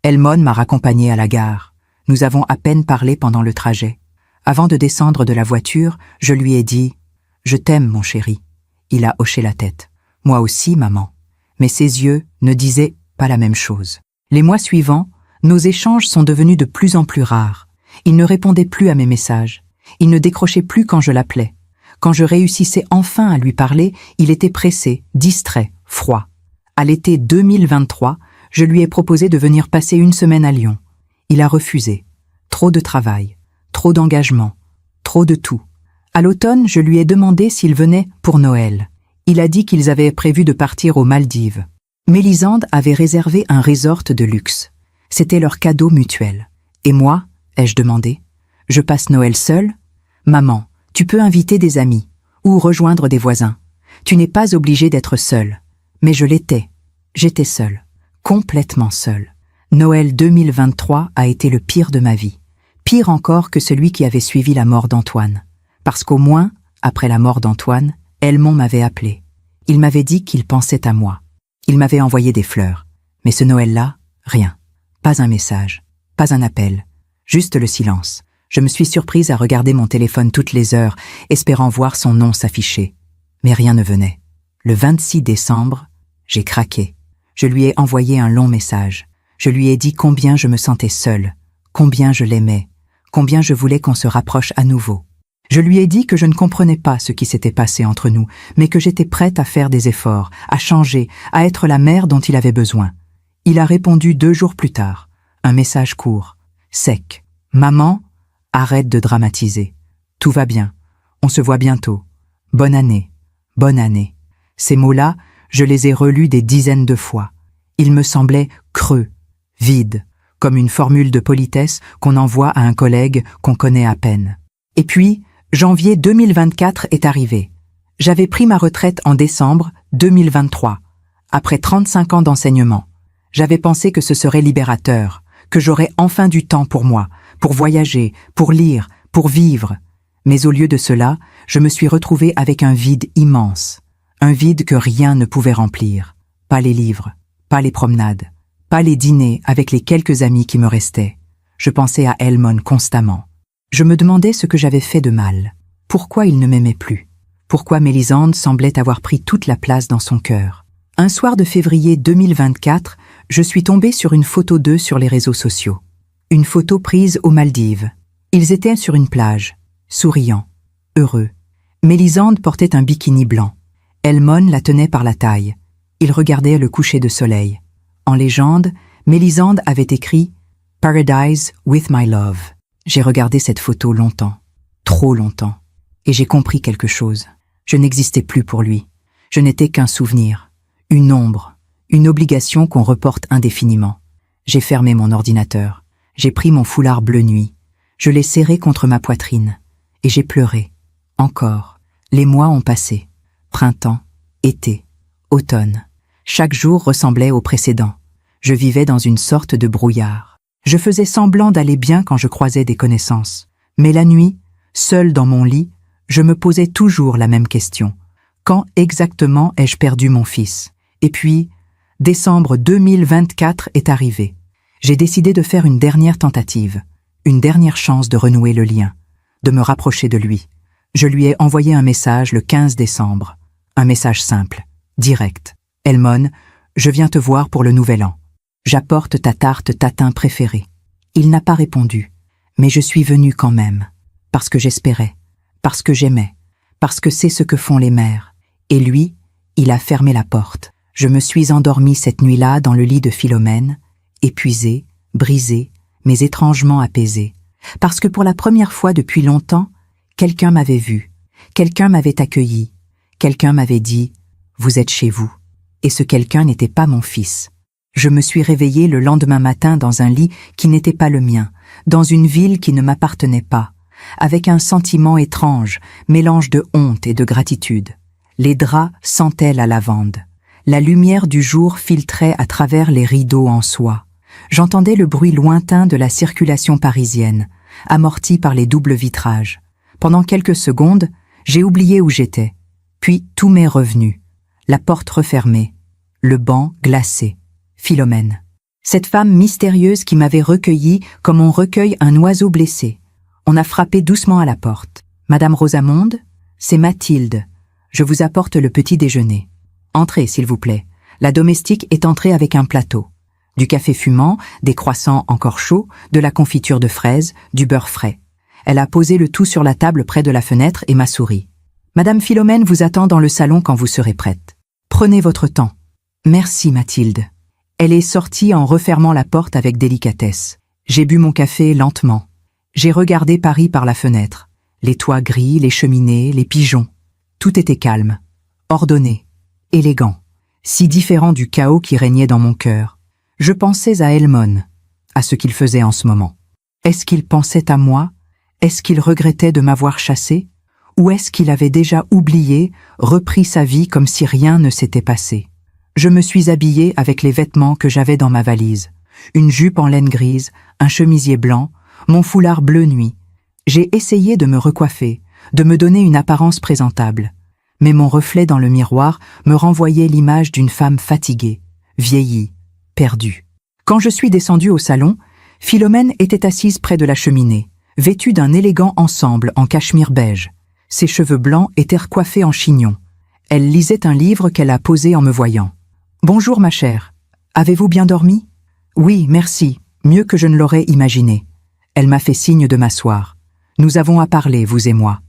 Elmon m'a raccompagnée à la gare. Nous avons à peine parlé pendant le trajet. Avant de descendre de la voiture, je lui ai dit « Je t'aime, mon chéri ». Il a hoché la tête. « Moi aussi, maman ». Mais ses yeux ne disaient pas la même chose. Les mois suivants, nos échanges sont devenus de plus en plus rares. Il ne répondait plus à mes messages. Il ne décrochait plus quand je l'appelais. Quand je réussissais enfin à lui parler, il était pressé, distrait, froid. À l'été 2023, je lui ai proposé de venir passer une semaine à Lyon. Il a refusé. Trop de travail, trop d'engagement, trop de tout. À l'automne, je lui ai demandé s'il venait pour Noël. Il a dit qu'ils avaient prévu de partir aux Maldives. Mélisande avait réservé un resort de luxe. C'était leur cadeau mutuel. Et moi, ai-je demandé, je passe Noël seule ? Maman, tu peux inviter des amis ou rejoindre des voisins. Tu n'es pas obligée d'être seule. Mais je l'étais. J'étais seule. Complètement seule. Noël 2023 a été le pire de ma vie. Pire encore que celui qui avait suivi la mort d'Antoine. Parce qu'au moins, après la mort d'Antoine, Elmon m'avait appelé. Il m'avait dit qu'il pensait à moi. Il m'avait envoyé des fleurs. Mais ce Noël-là, rien. Pas un message. Pas un appel. Juste le silence. Je me suis surprise à regarder mon téléphone toutes les heures, espérant voir son nom s'afficher. Mais rien ne venait. Le 26 décembre, j'ai craqué. Je lui ai envoyé un long message. Je lui ai dit combien je me sentais seule, combien je l'aimais, combien je voulais qu'on se rapproche à nouveau. Je lui ai dit que je ne comprenais pas ce qui s'était passé entre nous, mais que j'étais prête à faire des efforts, à changer, à être la mère dont il avait besoin. Il a répondu 2 jours plus tard. Un message court, sec. « Maman, arrête de dramatiser. Tout va bien. On se voit bientôt. Bonne année. Bonne année. » Ces mots-là, je les ai relus des dizaines de fois. Ils me semblaient creux, vides, comme une formule de politesse qu'on envoie à un collègue qu'on connaît à peine. Et puis, janvier 2024 est arrivé. J'avais pris ma retraite en décembre 2023, après 35 ans d'enseignement. J'avais pensé que ce serait libérateur, que j'aurais enfin du temps pour moi, pour voyager, pour lire, pour vivre. Mais au lieu de cela, je me suis retrouvée avec un vide immense. Un vide que rien ne pouvait remplir. Pas les livres, pas les promenades, pas les dîners avec les quelques amis qui me restaient. Je pensais à Elmon constamment. Je me demandais ce que j'avais fait de mal. Pourquoi il ne m'aimait plus? Pourquoi Mélisande semblait avoir pris toute la place dans son cœur? Un soir de février 2024, je suis tombée sur une photo d'eux sur les réseaux sociaux. Une photo prise aux Maldives. Ils étaient sur une plage, souriants, heureux. Mélisande portait un bikini blanc. Elmon la tenait par la taille. Ils regardaient le coucher de soleil. En légende, Mélisande avait écrit « Paradise with my love ». J'ai regardé cette photo longtemps, trop longtemps, et j'ai compris quelque chose. Je n'existais plus pour lui. Je n'étais qu'un souvenir, une ombre, une obligation qu'on reporte indéfiniment. J'ai fermé mon ordinateur, j'ai pris mon foulard bleu nuit, je l'ai serré contre ma poitrine, et j'ai pleuré. Encore. Les mois ont passé. Printemps, été, automne. Chaque jour ressemblait au précédent. Je vivais dans une sorte de brouillard. Je faisais semblant d'aller bien quand je croisais des connaissances. Mais la nuit, seule dans mon lit, je me posais toujours la même question. Quand exactement ai-je perdu mon fils? Et puis, décembre 2024 est arrivé. J'ai décidé de faire une dernière tentative, une dernière chance de renouer le lien, de me rapprocher de lui. Je lui ai envoyé un message le 15 décembre. Un message simple, direct. « Elmon, je viens te voir pour le nouvel an. J'apporte ta tarte tatin préférée. » Il n'a pas répondu, mais je suis venue quand même, parce que j'espérais, parce que j'aimais, parce que c'est ce que font les mères. Et lui, il a fermé la porte. Je me suis endormie cette nuit-là dans le lit de Philomène, épuisée, brisée, mais étrangement apaisée. Parce que pour la première fois depuis longtemps, quelqu'un m'avait vu, quelqu'un m'avait accueilli, quelqu'un m'avait dit « Vous êtes chez vous ». Et ce quelqu'un n'était pas mon fils. Je me suis réveillée le lendemain matin dans un lit qui n'était pas le mien, dans une ville qui ne m'appartenait pas, avec un sentiment étrange, mélange de honte et de gratitude. Les draps sentaient la lavande. La lumière du jour filtrait à travers les rideaux en soie. J'entendais le bruit lointain de la circulation parisienne, amorti par les doubles vitrages. Pendant quelques secondes, j'ai oublié où j'étais. Puis tout m'est revenu. La porte refermée, le banc glacé, Philomène. Cette femme mystérieuse qui m'avait recueilli comme on recueille un oiseau blessé. On a frappé doucement à la porte. « Madame Rosamonde, c'est Mathilde. Je vous apporte le petit déjeuner. Entrez, s'il vous plaît. » La domestique est entrée avec un plateau. Du café fumant, des croissants encore chauds, de la confiture de fraises, du beurre frais. Elle a posé le tout sur la table près de la fenêtre et m'a souri. « Madame Philomène vous attend dans le salon quand vous serez prête. Prenez votre temps. » « Merci, Mathilde. » Elle est sortie en refermant la porte avec délicatesse. J'ai bu mon café lentement. J'ai regardé Paris par la fenêtre. Les toits gris, les cheminées, les pigeons. Tout était calme, ordonné, élégant, si différent du chaos qui régnait dans mon cœur. Je pensais à Elmon, à ce qu'il faisait en ce moment. Est-ce qu'il pensait à moi? Est-ce qu'il regrettait de m'avoir chassé? Ou est-ce qu'il avait déjà oublié, repris sa vie comme si rien ne s'était passé? Je me suis habillée avec les vêtements que j'avais dans ma valise. Une jupe en laine grise, un chemisier blanc, mon foulard bleu nuit. J'ai essayé de me recoiffer, de me donner une apparence présentable. Mais mon reflet dans le miroir me renvoyait l'image d'une femme fatiguée, vieillie, perdue. Quand je suis descendue au salon, Philomène était assise près de la cheminée, vêtue d'un élégant ensemble en cachemire beige. Ses cheveux blancs étaient recoiffés en chignon. Elle lisait un livre qu'elle a posé en me voyant. « Bonjour ma chère, avez-vous bien dormi ?»« Oui, merci, mieux que je ne l'aurais imaginé. » Elle m'a fait signe de m'asseoir. Nous avons à parler, vous et moi.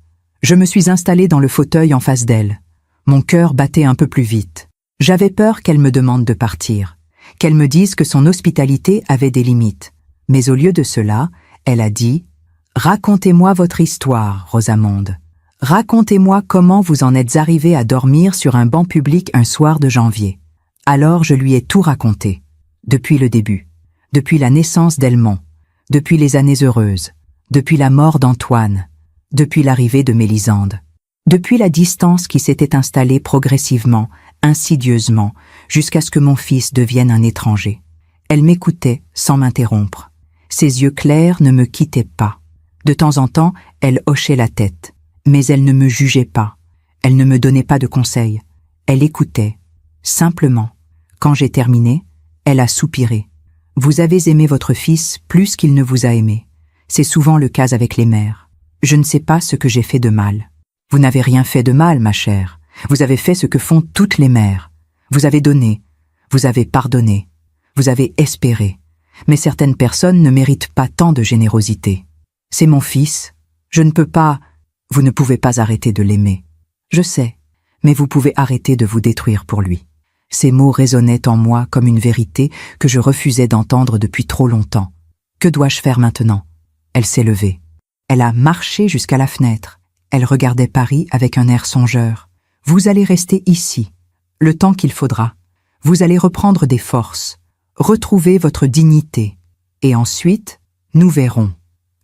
Je me suis installée dans le fauteuil en face d'elle. Mon cœur battait un peu plus vite. J'avais peur qu'elle me demande de partir, qu'elle me dise que son hospitalité avait des limites. Mais au lieu de cela, elle a dit « Racontez-moi votre histoire, Rosamonde. Racontez-moi comment vous en êtes arrivée à dormir sur un banc public un soir de janvier. » Alors je lui ai tout raconté, depuis le début, depuis la naissance d'Elmon, depuis les années heureuses, depuis la mort d'Antoine, depuis l'arrivée de Mélisande, depuis la distance qui s'était installée progressivement, insidieusement, jusqu'à ce que mon fils devienne un étranger. Elle m'écoutait sans m'interrompre. Ses yeux clairs ne me quittaient pas. De temps en temps, elle hochait la tête, mais elle ne me jugeait pas. Elle ne me donnait pas de conseils. Elle écoutait, simplement. Quand j'ai terminé, elle a soupiré. « Vous avez aimé votre fils plus qu'il ne vous a aimé. C'est souvent le cas avec les mères. Je ne sais pas ce que j'ai fait de mal. » « Vous n'avez rien fait de mal, ma chère. Vous avez fait ce que font toutes les mères. Vous avez donné, vous avez pardonné, vous avez espéré. Mais certaines personnes ne méritent pas tant de générosité. C'est mon fils. Je ne peux pas... Vous ne pouvez pas arrêter de l'aimer. Je sais, mais vous pouvez arrêter de vous détruire pour lui. Ces mots résonnaient en moi comme une vérité que je refusais d'entendre depuis trop longtemps. Que dois-je faire maintenant? Elle s'est levée. Elle a marché jusqu'à la fenêtre. Elle regardait Paris avec un air songeur. Vous allez rester ici, le temps qu'il faudra. Vous allez reprendre des forces, retrouver votre dignité. Et ensuite, nous verrons.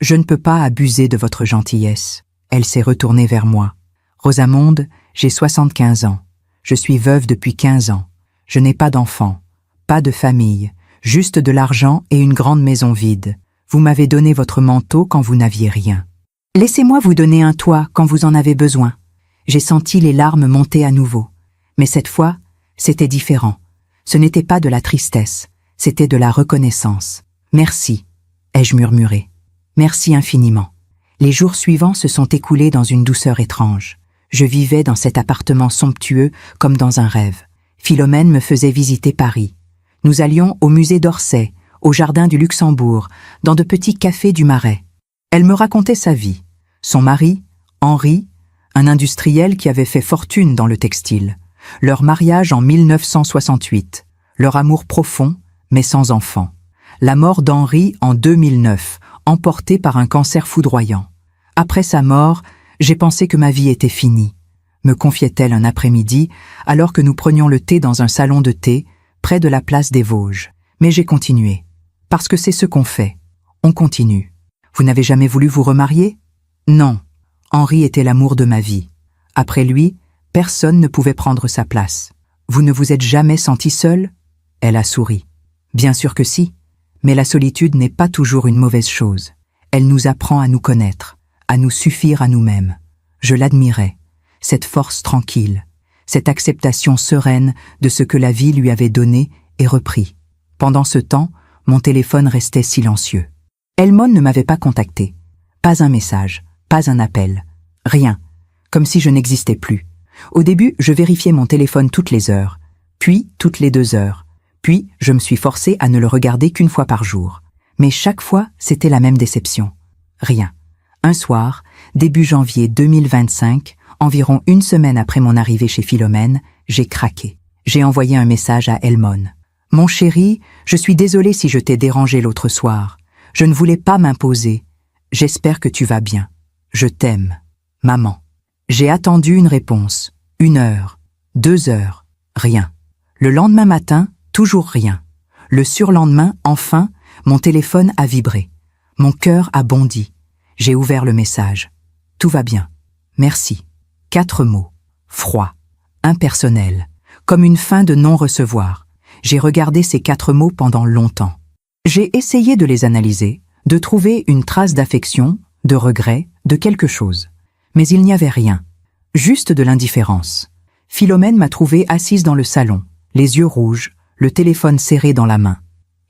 Je ne peux pas abuser de votre gentillesse. Elle s'est retournée vers moi. Rosamonde, j'ai 75 ans. Je suis veuve depuis 15 ans. Je n'ai pas d'enfant, pas de famille, juste de l'argent et une grande maison vide. Vous m'avez donné votre manteau quand vous n'aviez rien. Laissez-moi vous donner un toit quand vous en avez besoin. J'ai senti les larmes monter à nouveau. Mais cette fois, c'était différent. Ce n'était pas de la tristesse, c'était de la reconnaissance. Merci, ai-je murmuré. Merci infiniment. Les jours suivants se sont écoulés dans une douceur étrange. Je vivais dans cet appartement somptueux comme dans un rêve. Philomène me faisait visiter Paris. Nous allions au musée d'Orsay, au jardin du Luxembourg, dans de petits cafés du Marais. Elle me racontait sa vie. Son mari, Henri, un industriel qui avait fait fortune dans le textile. Leur mariage en 1968. Leur amour profond, mais sans enfant. La mort d'Henri en 2009, emportée par un cancer foudroyant. Après sa mort, j'ai pensé que ma vie était finie. Me confiait-elle un après-midi, alors que nous prenions le thé dans un salon de thé, près de la place des Vosges. Mais j'ai continué. Parce que c'est ce qu'on fait. On continue. Vous n'avez jamais voulu vous remarier? Non. Henri était l'amour de ma vie. Après lui, personne ne pouvait prendre sa place. Vous ne vous êtes jamais senti seule? Elle a souri. Bien sûr que si. Mais la solitude n'est pas toujours une mauvaise chose. Elle nous apprend à nous connaître, à nous suffire à nous-mêmes. Je l'admirais. Cette force tranquille, cette acceptation sereine de ce que la vie lui avait donné et repris. Pendant ce temps, mon téléphone restait silencieux. Helmone ne m'avait pas contacté. Pas un message, pas un appel, rien, comme si je n'existais plus. Au début, je vérifiais mon téléphone toutes les heures, puis toutes les 2 heures, puis je me suis forcée à ne le regarder qu'une fois par jour. Mais chaque fois, c'était la même déception. Rien. Un soir, début janvier 2025, environ 1 semaine après mon arrivée chez Philomène, j'ai craqué. J'ai envoyé un message à Helmone. « Mon chéri, je suis désolée si je t'ai dérangé l'autre soir. Je ne voulais pas m'imposer. J'espère que tu vas bien. Je t'aime. Maman. » J'ai attendu une réponse. 1 heure, 2 heures, rien. Le lendemain matin, toujours rien. Le surlendemain, enfin, mon téléphone a vibré. Mon cœur a bondi. J'ai ouvert le message. « Tout va bien. Merci. » 4 mots. Froid. Impersonnel. Comme une fin de non-recevoir. J'ai regardé ces 4 mots pendant longtemps. J'ai essayé de les analyser, de trouver une trace d'affection, de regret, de quelque chose. Mais il n'y avait rien. Juste de l'indifférence. Philomène m'a trouvée assise dans le salon, les yeux rouges, le téléphone serré dans la main.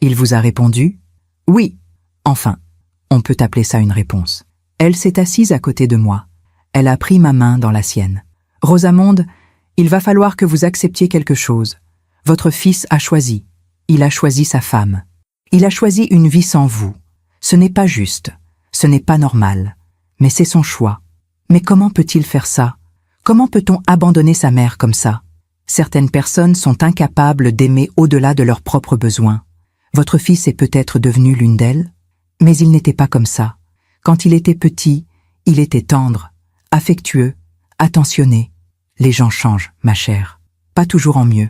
Il vous a répondu? Oui. Enfin, on peut appeler ça une réponse. Elle s'est assise à côté de moi. Elle a pris ma main dans la sienne. « Rosamonde, il va falloir que vous acceptiez quelque chose. Votre fils a choisi. Il a choisi sa femme. Il a choisi une vie sans vous. Ce n'est pas juste. Ce n'est pas normal. Mais c'est son choix. Mais comment peut-il faire ça? Comment peut-on abandonner sa mère comme ça? Certaines personnes sont incapables d'aimer au-delà de leurs propres besoins. Votre fils est peut-être devenu l'une d'elles, mais il n'était pas comme ça. Quand il était petit, il était tendre, affectueux, attentionné. Les gens changent, ma chère. Pas toujours en mieux.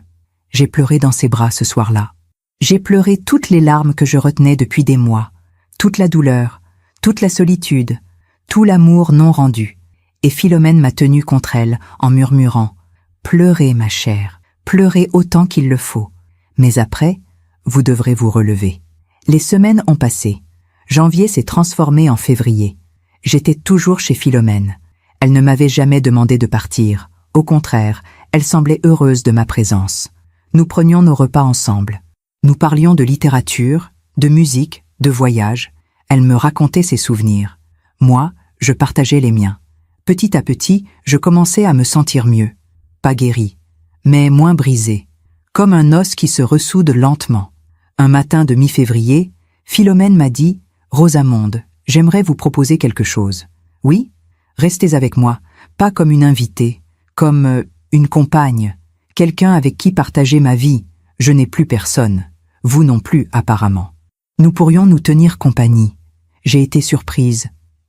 J'ai pleuré dans ses bras ce soir-là. J'ai pleuré toutes les larmes que je retenais depuis des mois, toute la douleur, toute la solitude, tout l'amour non rendu. Et Philomène m'a tenue contre elle en murmurant « Pleurez, ma chère, pleurez autant qu'il le faut. Mais après, vous devrez vous relever. » Les semaines ont passé. Janvier s'est transformé en février. J'étais toujours chez Philomène. Elle ne m'avait jamais demandé de partir. Au contraire, elle semblait heureuse de ma présence. Nous prenions nos repas ensemble. Nous parlions de littérature, de musique, de voyage. Elle me racontait ses souvenirs. Moi, je partageais les miens. Petit à petit, je commençais à me sentir mieux. Pas guéri, mais moins brisé. Comme un os qui se ressoude lentement. Un matin de mi-février, Philomène m'a dit « Rosamonde, j'aimerais vous proposer quelque chose. Oui ? Restez avec moi, pas comme une invitée, comme une compagne, quelqu'un avec qui partager ma vie. Je n'ai plus personne. Vous non plus, apparemment. Nous pourrions nous tenir compagnie. J'ai été surprise,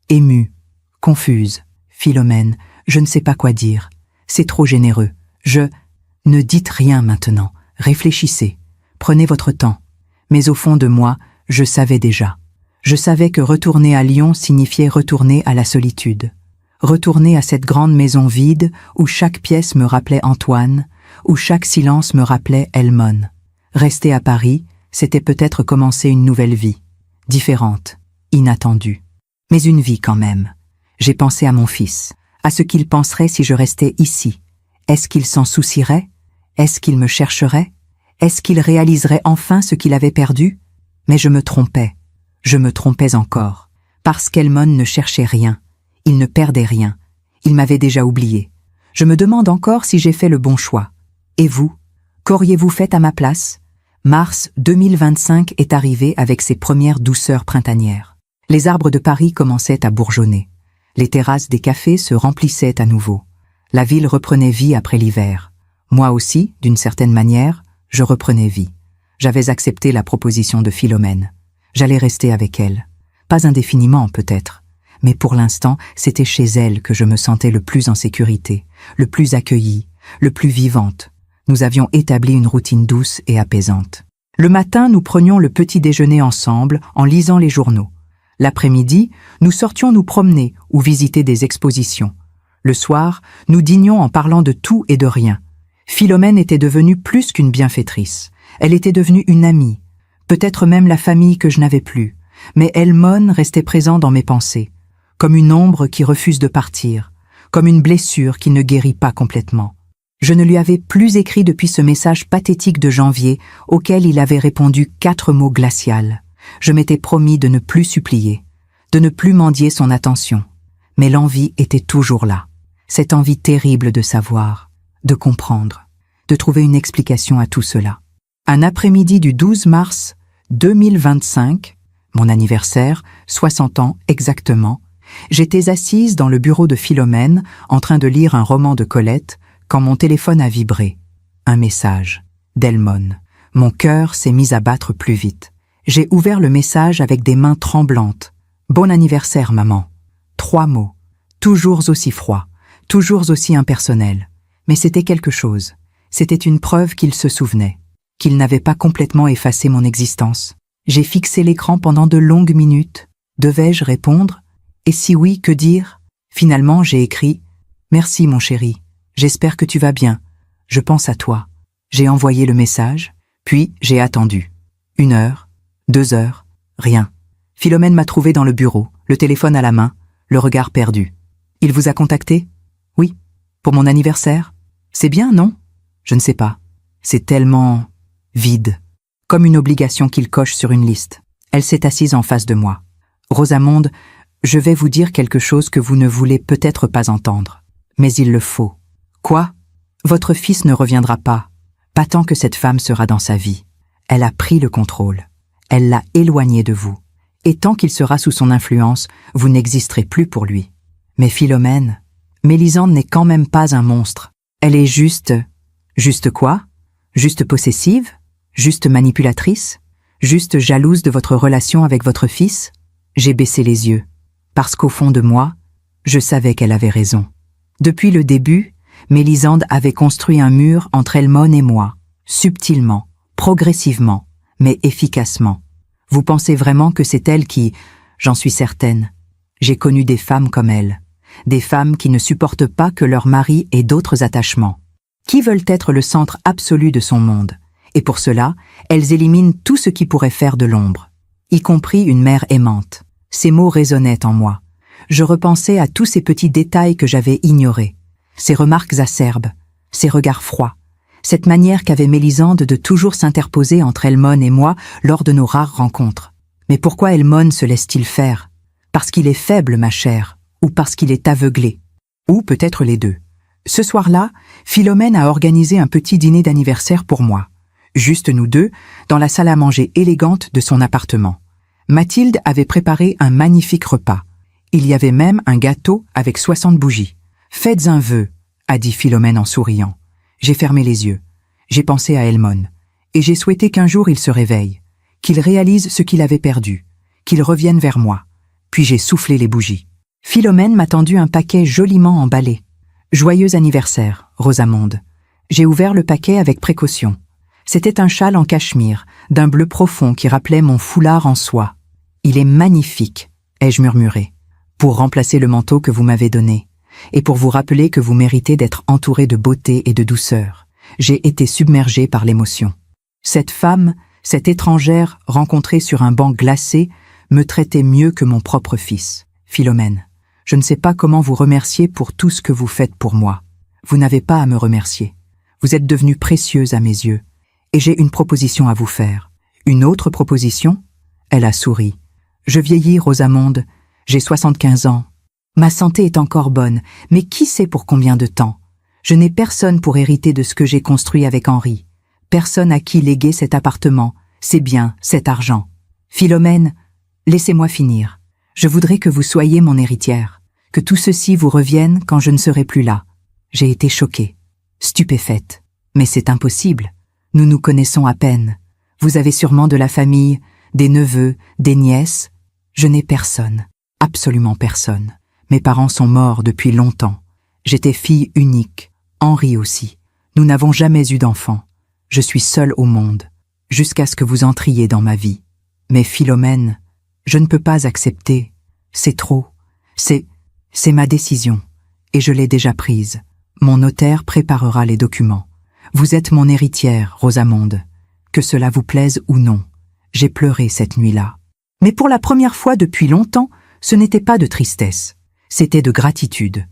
émue, confuse. Philomène, je ne sais pas quoi dire. C'est trop généreux. Ne dites rien maintenant. Réfléchissez. Prenez votre temps. Mais au fond de moi, je savais déjà. Je savais que retourner à Lyon signifiait retourner à la solitude. Retourner à cette grande maison vide où chaque pièce me rappelait Antoine, où chaque silence me rappelait Elmone. Rester à Paris, c'était peut-être commencer une nouvelle vie. Différente, inattendue. Mais une vie quand même. J'ai pensé à mon fils, à ce qu'il penserait si je restais ici. Est-ce qu'il s'en soucierait? Est-ce qu'il me chercherait? Est-ce qu'il réaliserait enfin ce qu'il avait perdu? Mais je me trompais. Je me trompais encore. Parce qu'Elmone ne cherchait rien. Il ne perdait rien. Il m'avait déjà oublié. Je me demande encore si j'ai fait le bon choix. Et vous? Qu'auriez-vous fait à ma place? Mars 2025 est arrivé avec ses premières douceurs printanières. Les arbres de Paris commençaient à bourgeonner. Les terrasses des cafés se remplissaient à nouveau. La ville reprenait vie après l'hiver. Moi aussi, d'une certaine manière, je reprenais vie. J'avais accepté la proposition de Philomène. J'allais rester avec elle. Pas indéfiniment, peut-être. Mais pour l'instant, c'était chez elle que je me sentais le plus en sécurité, le plus accueillie, le plus vivante. Nous avions établi une routine douce et apaisante. Le matin, nous prenions le petit déjeuner ensemble en lisant les journaux. L'après-midi, nous sortions nous promener ou visiter des expositions. Le soir, nous dînions en parlant de tout et de rien. Philomène était devenue plus qu'une bienfaitrice. Elle était devenue une amie, peut-être même la famille que je n'avais plus. Mais Elmone restait présent dans mes pensées, comme une ombre qui refuse de partir, comme une blessure qui ne guérit pas complètement. Je ne lui avais plus écrit depuis ce message pathétique de janvier auquel il avait répondu 4 mots glacials. Je m'étais promis de ne plus supplier, de ne plus mendier son attention. Mais l'envie était toujours là, cette envie terrible de savoir, de comprendre, de trouver une explication à tout cela. Un après-midi du 12 mars 2025, mon anniversaire, 60 ans exactement, j'étais assise dans le bureau de Philomène en train de lire un roman de Colette quand mon téléphone a vibré. Un message d'Elmone. Mon cœur s'est mis à battre plus vite. J'ai ouvert le message avec des mains tremblantes. « Bon anniversaire, maman ». 3 mots, toujours aussi froids, toujours aussi impersonnels. Mais c'était quelque chose. C'était une preuve qu'il se souvenait, qu'il n'avait pas complètement effacé mon existence. J'ai fixé l'écran pendant de longues minutes. Devais-je répondre? Et si oui, que dire? Finalement, j'ai écrit « Merci, mon chéri. J'espère que tu vas bien. Je pense à toi. » J'ai envoyé le message, puis j'ai attendu. 1 heure, 2 heures, rien. Philomène m'a trouvé dans le bureau, le téléphone à la main, le regard perdu. « Il vous a contacté? »« Oui. Pour mon anniversaire? » ?»« C'est bien, non? » ?»« Je ne sais pas. C'est tellement vide. Comme une obligation qu'il coche sur une liste. » Elle s'est assise en face de moi. « Rosamonde, je vais vous dire quelque chose que vous ne voulez peut-être pas entendre. Mais il le faut. » « Quoi? Votre fils ne reviendra pas. Pas tant que cette femme sera dans sa vie. Elle a pris le contrôle. Elle l'a éloigné de vous. Et tant qu'il sera sous son influence, vous n'existerez plus pour lui. Mais Philomène, Mélisande n'est quand même pas un monstre. Elle est juste... Juste quoi? Juste possessive? Juste manipulatrice? Juste jalouse de votre relation avec votre fils? J'ai baissé les yeux. Parce qu'au fond de moi, je savais qu'elle avait raison. Depuis le début, Mélisande avait construit un mur entre Elmone et moi, subtilement, progressivement, mais efficacement. Vous pensez vraiment que c'est elle qui... J'en suis certaine. J'ai connu des femmes comme elle. Des femmes qui ne supportent pas que leur mari ait d'autres attachements. Qui veulent être le centre absolu de son monde. Et pour cela, elles éliminent tout ce qui pourrait faire de l'ombre. Y compris une mère aimante. Ces mots résonnaient en moi. Je repensais à tous ces petits détails que j'avais ignorés. Ces remarques acerbes, ces regards froids, cette manière qu'avait Mélisande de toujours s'interposer entre Elmone et moi lors de nos rares rencontres. Mais pourquoi Elmone se laisse-t-il faire? Parce qu'il est faible, ma chère, ou parce qu'il est aveuglé? Ou peut-être les deux. Ce soir-là, Philomène a organisé un petit dîner d'anniversaire pour moi. Juste nous deux, dans la salle à manger élégante de son appartement. Mathilde avait préparé un magnifique repas. Il y avait même un gâteau avec 60 bougies. « Faites un vœu », a dit Philomène en souriant. J'ai fermé les yeux. J'ai pensé à Elmon. Et j'ai souhaité qu'un jour il se réveille, qu'il réalise ce qu'il avait perdu, qu'il revienne vers moi. Puis j'ai soufflé les bougies. Philomène m'a tendu un paquet joliment emballé. Joyeux anniversaire, Rosamonde. J'ai ouvert le paquet avec précaution. C'était un châle en cachemire, d'un bleu profond qui rappelait mon foulard en soie. Il est magnifique, ai-je murmuré, pour remplacer le manteau que vous m'avez donné, et pour vous rappeler que vous méritez d'être entouré de beauté et de douceur. J'ai été submergé par l'émotion. Cette femme, cette étrangère rencontrée sur un banc glacé, me traitait mieux que mon propre fils. Philomène, je ne sais pas comment vous remercier pour tout ce que vous faites pour moi. Vous n'avez pas à me remercier. Vous êtes devenue précieuse à mes yeux. Et j'ai une proposition à vous faire. Une autre proposition? Elle a souri. Je vieillis, Rosamonde. J'ai 75 ans. Ma santé est encore bonne, mais qui sait pour combien de temps? Je n'ai personne pour hériter de ce que j'ai construit avec Henri. Personne à qui léguer cet appartement, ces biens, cet argent. Philomène, laissez-moi finir. Je voudrais que vous soyez mon héritière, que tout ceci vous revienne quand je ne serai plus là. J'ai été choquée, stupéfaite. Mais c'est impossible. Nous nous connaissons à peine. Vous avez sûrement de la famille, des neveux, des nièces. Je n'ai personne, absolument personne. Mes parents sont morts depuis longtemps. J'étais fille unique, Henri aussi. Nous n'avons jamais eu d'enfant. Je suis seule au monde, jusqu'à ce que vous entriez dans ma vie. Mais Philomène, je ne peux pas accepter. C'est trop. C'est ma décision. Et je l'ai déjà prise. Mon notaire préparera les documents. Vous êtes mon héritière, Rosamonde. Que cela vous plaise ou non. J'ai pleuré cette nuit-là. Mais pour la première fois depuis longtemps, ce n'était pas de tristesse. C'était de gratitude,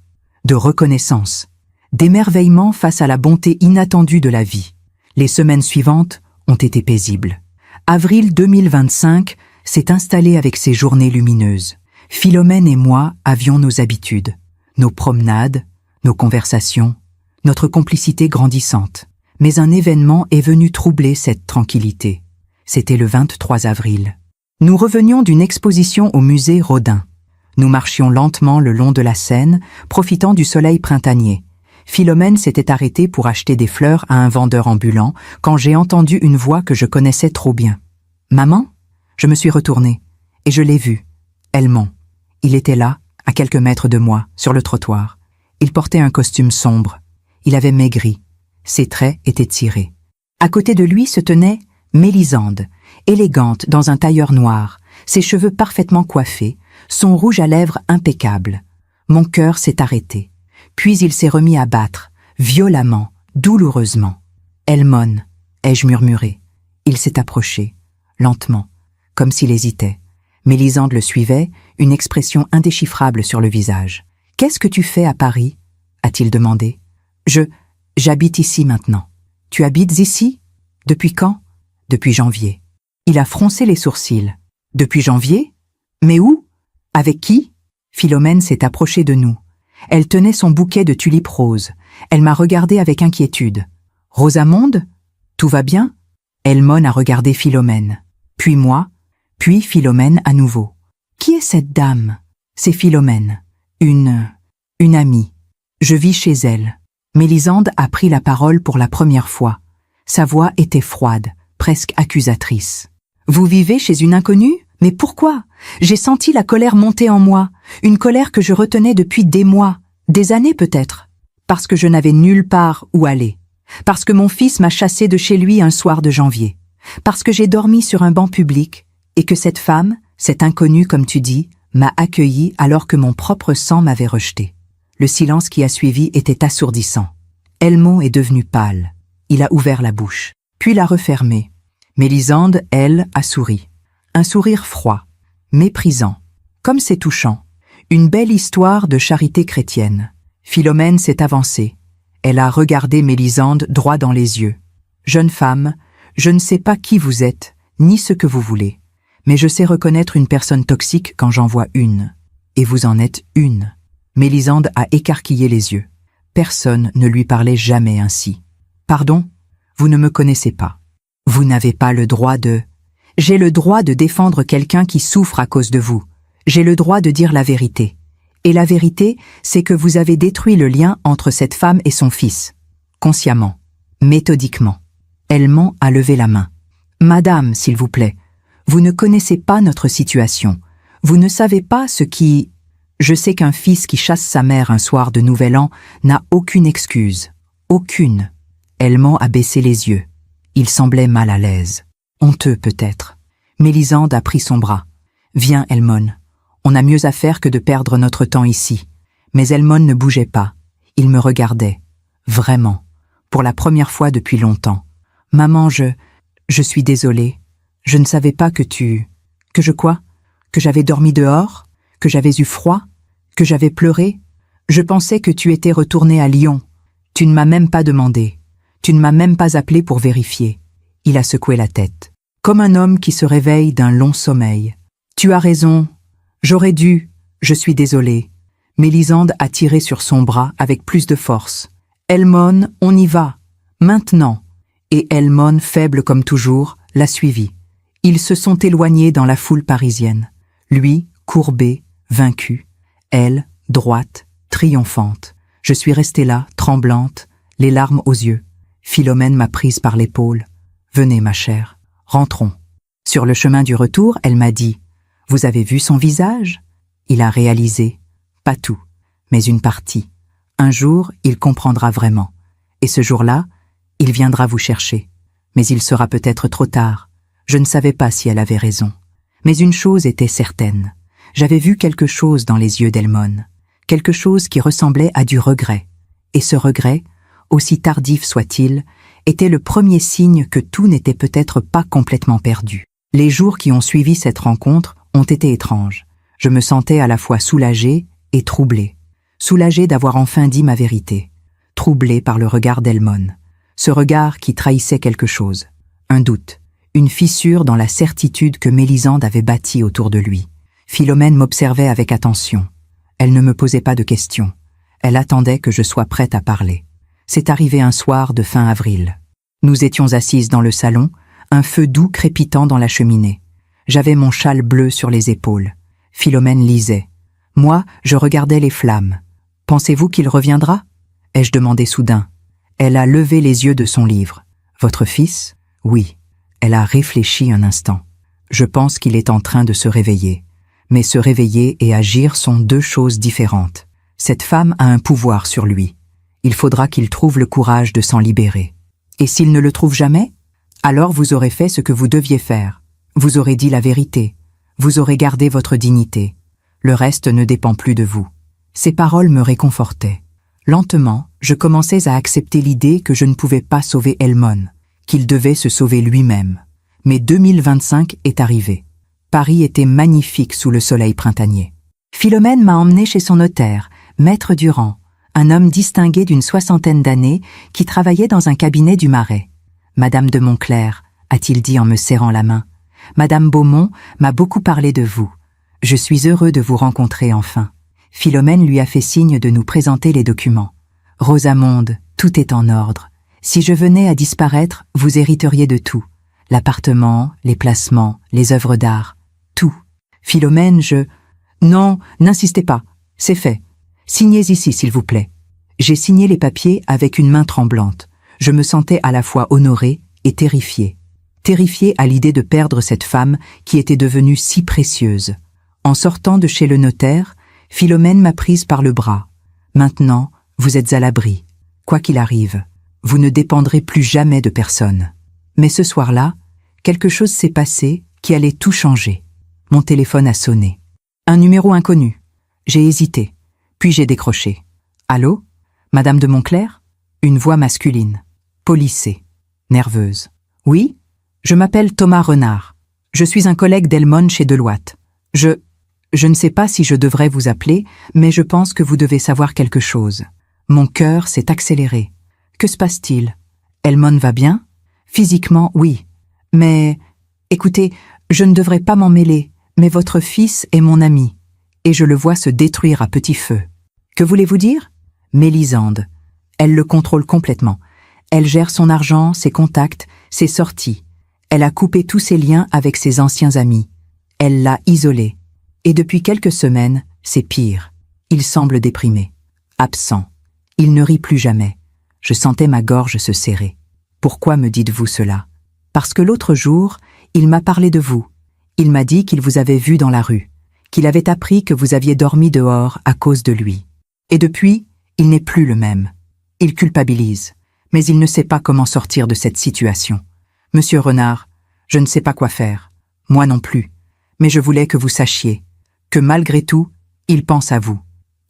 de reconnaissance, d'émerveillement face à la bonté inattendue de la vie. Les semaines suivantes ont été paisibles. Avril 2025 s'est installé avec ses journées lumineuses. Philomène et moi avions nos habitudes, nos promenades, nos conversations, notre complicité grandissante. Mais un événement est venu troubler cette tranquillité. C'était le 23 avril. Nous revenions d'une exposition au musée Rodin. Nous marchions lentement le long de la Seine, profitant du soleil printanier. Philomène s'était arrêtée pour acheter des fleurs à un vendeur ambulant quand j'ai entendu une voix que je connaissais trop bien. « Maman ?» Je me suis retournée, et je l'ai vu. Elmon. Il était là, à quelques mètres de moi, sur le trottoir. Il portait un costume sombre. Il avait maigri. Ses traits étaient tirés. À côté de lui se tenait Mélisande, élégante dans un tailleur noir, ses cheveux parfaitement coiffés, son rouge à lèvres impeccable. Mon cœur s'est arrêté. Puis il s'est remis à battre, violemment, douloureusement. « Elmon » ai-je murmuré. Il s'est approché, lentement, comme s'il hésitait. Mélisande le suivait, une expression indéchiffrable sur le visage. « Qu'est-ce que tu fais à Paris ?» a-t-il demandé. « J'habite ici maintenant. »« Tu habites ici ? Depuis quand ?»« Depuis janvier. » Il a froncé les sourcils. « Depuis janvier ? Mais où ? Avec qui ?» Philomène s'est approchée de nous. Elle tenait son bouquet de tulipes roses. Elle m'a regardé avec inquiétude. « Rosamonde ? Tout va bien ?» Elmon a regardé Philomène. Puis moi, puis Philomène à nouveau. « Qui est cette dame ?» C'est Philomène. Une amie. Je vis chez elle. Mélisande a pris la parole pour la première fois. Sa voix était froide, presque accusatrice. « Vous vivez chez une inconnue ? Mais pourquoi ? J'ai senti la colère monter en moi, une colère que je retenais depuis des mois, des années peut-être, parce que je n'avais nulle part où aller, parce que mon fils m'a chassé de chez lui un soir de janvier, parce que j'ai dormi sur un banc public et que cette femme, cette inconnue comme tu dis, m'a accueilli alors que mon propre sang m'avait rejeté. Le silence qui a suivi était assourdissant. Elmon est devenu pâle. Il a ouvert la bouche, puis l'a refermée. Mélisande, elle, a souri. Un sourire froid, méprisant. Comme c'est touchant. Une belle histoire de charité chrétienne. Philomène s'est avancée. Elle a regardé Mélisande droit dans les yeux. « Jeune femme, je ne sais pas qui vous êtes, ni ce que vous voulez. Mais je sais reconnaître une personne toxique quand j'en vois une. Et vous en êtes une. » Mélisande a écarquillé les yeux. Personne ne lui parlait jamais ainsi. « Pardon, vous ne me connaissez pas. Vous n'avez pas le droit de... » « J'ai le droit de défendre quelqu'un qui souffre à cause de vous. J'ai le droit de dire la vérité. Et la vérité, c'est que vous avez détruit le lien entre cette femme et son fils. » consciemment, méthodiquement. Helmon a levé la main. « Madame, s'il vous plaît, vous ne connaissez pas notre situation. Vous ne savez pas ce qui... Je sais qu'un fils qui chasse sa mère un soir de Nouvel An n'a aucune excuse. Aucune. » Helmon a baissé les yeux. Il semblait mal à l'aise. Honteux peut-être. Mélisande a pris son bras. « Viens, Helmon. On a mieux à faire que de perdre notre temps ici. » Mais Helmon ne bougeait pas. Il me regardait. Vraiment. Pour la première fois depuis longtemps. « Maman, je suis désolée. Je ne savais pas que tu... Que je quoi? Que j'avais dormi dehors? Que j'avais eu froid? Que j'avais pleuré? Je pensais que tu étais retournée à Lyon. Tu ne m'as même pas demandé. Tu ne m'as même pas appelé pour vérifier. » Il a secoué la tête. Comme un homme qui se réveille d'un long sommeil. « Tu as raison. J'aurais dû. Je suis désolée. » Mélisande a tiré sur son bras avec plus de force. « Helmon, on y va. Maintenant. » Et Helmon, faible comme toujours, l'a suivi. Ils se sont éloignés dans la foule parisienne. Lui, courbé, vaincu. Elle, droite, triomphante. Je suis restée là, tremblante, les larmes aux yeux. Philomène m'a prise par l'épaule. « Venez, ma chère, rentrons. » Sur le chemin du retour, elle m'a dit « Vous avez vu son visage ?» Il a réalisé, pas tout, mais une partie. Un jour, il comprendra vraiment. Et ce jour-là, il viendra vous chercher. Mais il sera peut-être trop tard. Je ne savais pas si elle avait raison. Mais une chose était certaine. J'avais vu quelque chose dans les yeux d'Helmon. Quelque chose qui ressemblait à du regret. Et ce regret, aussi tardif soit-il, était le premier signe que tout n'était peut-être pas complètement perdu. Les jours qui ont suivi cette rencontre ont été étranges. Je me sentais à la fois soulagée et troublée. Soulagée d'avoir enfin dit ma vérité. Troublée par le regard d'Helmon. Ce regard qui trahissait quelque chose. Un doute. Une fissure dans la certitude que Mélisande avait bâtie autour de lui. Philomène m'observait avec attention. Elle ne me posait pas de questions. Elle attendait que je sois prête à parler. C'est arrivé un soir de fin avril. Nous étions assises dans le salon, un feu doux crépitant dans la cheminée. J'avais mon châle bleu sur les épaules. Philomène lisait. Moi, je regardais les flammes. « Pensez-vous qu'il reviendra ?» ai-je demandé soudain. Elle a levé les yeux de son livre. « Votre fils ?» Oui. Elle a réfléchi un instant. Je pense qu'il est en train de se réveiller. Mais se réveiller et agir sont deux choses différentes. Cette femme a un pouvoir sur lui. Il faudra qu'il trouve le courage de s'en libérer. Et s'il ne le trouve jamais? Alors vous aurez fait ce que vous deviez faire. Vous aurez dit la vérité. Vous aurez gardé votre dignité. Le reste ne dépend plus de vous. Ces paroles me réconfortaient. Lentement, je commençais à accepter l'idée que je ne pouvais pas sauver Helmon, qu'il devait se sauver lui-même. Mais 2025 est arrivé. Paris était magnifique sous le soleil printanier. Philomène m'a emmenée chez son notaire, Maître Durand, un homme distingué d'une 60aine d'années qui travaillait dans un cabinet du Marais. « Madame de Montclerc », a-t-il dit en me serrant la main, « Madame Beaumont m'a beaucoup parlé de vous. Je suis heureux de vous rencontrer enfin. » Philomène lui a fait signe de nous présenter les documents. « Rosamonde, tout est en ordre. Si je venais à disparaître, vous hériteriez de tout. L'appartement, les placements, les œuvres d'art, tout. Philomène, Non, n'insistez pas, c'est fait. Signez ici, s'il vous plaît. » J'ai signé les papiers avec une main tremblante. Je me sentais à la fois honorée et terrifiée. Terrifiée à l'idée de perdre cette femme qui était devenue si précieuse. En sortant de chez le notaire, Philomène m'a prise par le bras. « Maintenant, vous êtes à l'abri. Quoi qu'il arrive, vous ne dépendrez plus jamais de personne. » Mais ce soir-là, quelque chose s'est passé qui allait tout changer. Mon téléphone a sonné. Un numéro inconnu. J'ai hésité, puis j'ai décroché. « Allô? Madame de Montclerc ?» Une voix masculine, polissée, nerveuse. « Oui? Je m'appelle Thomas Renard. Je suis un collègue d'Helmon chez Deloitte. Je ne sais pas si je devrais vous appeler, mais je pense que vous devez savoir quelque chose. Mon cœur s'est accéléré. Que se passe-t-il? Helmon va bien? Physiquement, oui. Mais, écoutez, je ne devrais pas m'en mêler, mais votre fils est mon ami, et je le vois se détruire à petit feu. Que voulez-vous dire? Mélisande. Elle le contrôle complètement. Elle gère son argent, ses contacts, ses sorties. Elle a coupé tous ses liens avec ses anciens amis. Elle l'a isolé. Et depuis quelques semaines, c'est pire. Il semble déprimé, absent. Il ne rit plus jamais. Je sentais ma gorge se serrer. Pourquoi me dites-vous cela? Parce que l'autre jour, il m'a parlé de vous. Il m'a dit qu'il vous avait vu dans la rue, qu'il avait appris que vous aviez dormi dehors à cause de lui. Et depuis, il n'est plus le même. Il culpabilise, mais il ne sait pas comment sortir de cette situation. Monsieur Renard, je ne sais pas quoi faire. Moi non plus. Mais je voulais que vous sachiez que malgré tout, il pense à vous.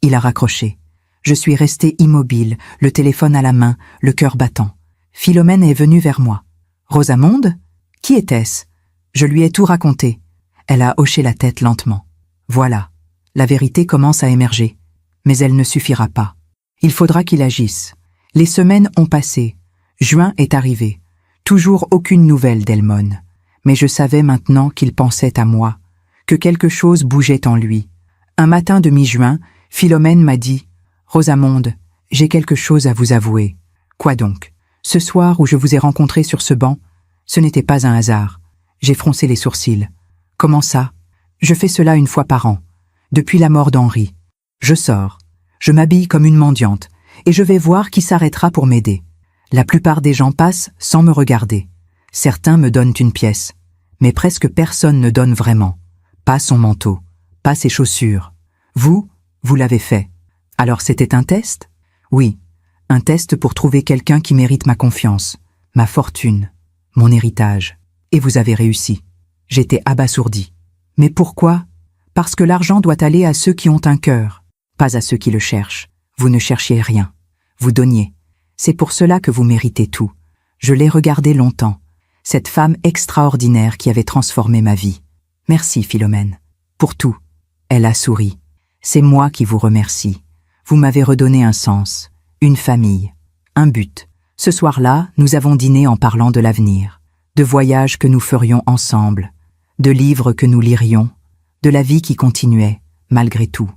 Il a raccroché. Je suis restée immobile, le téléphone à la main, le cœur battant. Philomène est venue vers moi. Rosamonde? Qui était-ce? Je lui ai tout raconté. Elle a hoché la tête lentement. Voilà, la vérité commence à émerger. Mais elle ne suffira pas. Il faudra qu'il agisse. Les semaines ont passé. Juin est arrivé. Toujours aucune nouvelle d'Elmone. Mais je savais maintenant qu'il pensait à moi, que quelque chose bougeait en lui. Un matin de mi-juin, Philomène m'a dit « Rosamonde, j'ai quelque chose à vous avouer. » Quoi donc? Ce soir où je vous ai rencontré sur ce banc, ce n'était pas un hasard. J'ai froncé les sourcils. Comment ça? Je fais cela une fois par an, depuis la mort d'Henri. Je sors, je m'habille comme une mendiante, et je vais voir qui s'arrêtera pour m'aider. La plupart des gens passent sans me regarder. Certains me donnent une pièce, mais presque personne ne donne vraiment. Pas son manteau, pas ses chaussures. Vous l'avez fait. Alors c'était un test? Oui, un test pour trouver quelqu'un qui mérite ma confiance, ma fortune, mon héritage. Et vous avez réussi. J'étais abasourdi. Mais pourquoi? Parce que l'argent doit aller à ceux qui ont un cœur, pas à ceux qui le cherchent. Vous ne cherchiez rien. Vous donniez. C'est pour cela que vous méritez tout. Je l'ai regardée longtemps, cette femme extraordinaire qui avait transformé ma vie. Merci, Philomène. Pour tout. Elle a souri. C'est moi qui vous remercie. Vous m'avez redonné un sens, une famille, un but. Ce soir-là, nous avons dîné en parlant de l'avenir, de voyages que nous ferions ensemble, de livres que nous lirions, de la vie qui continuait, malgré tout.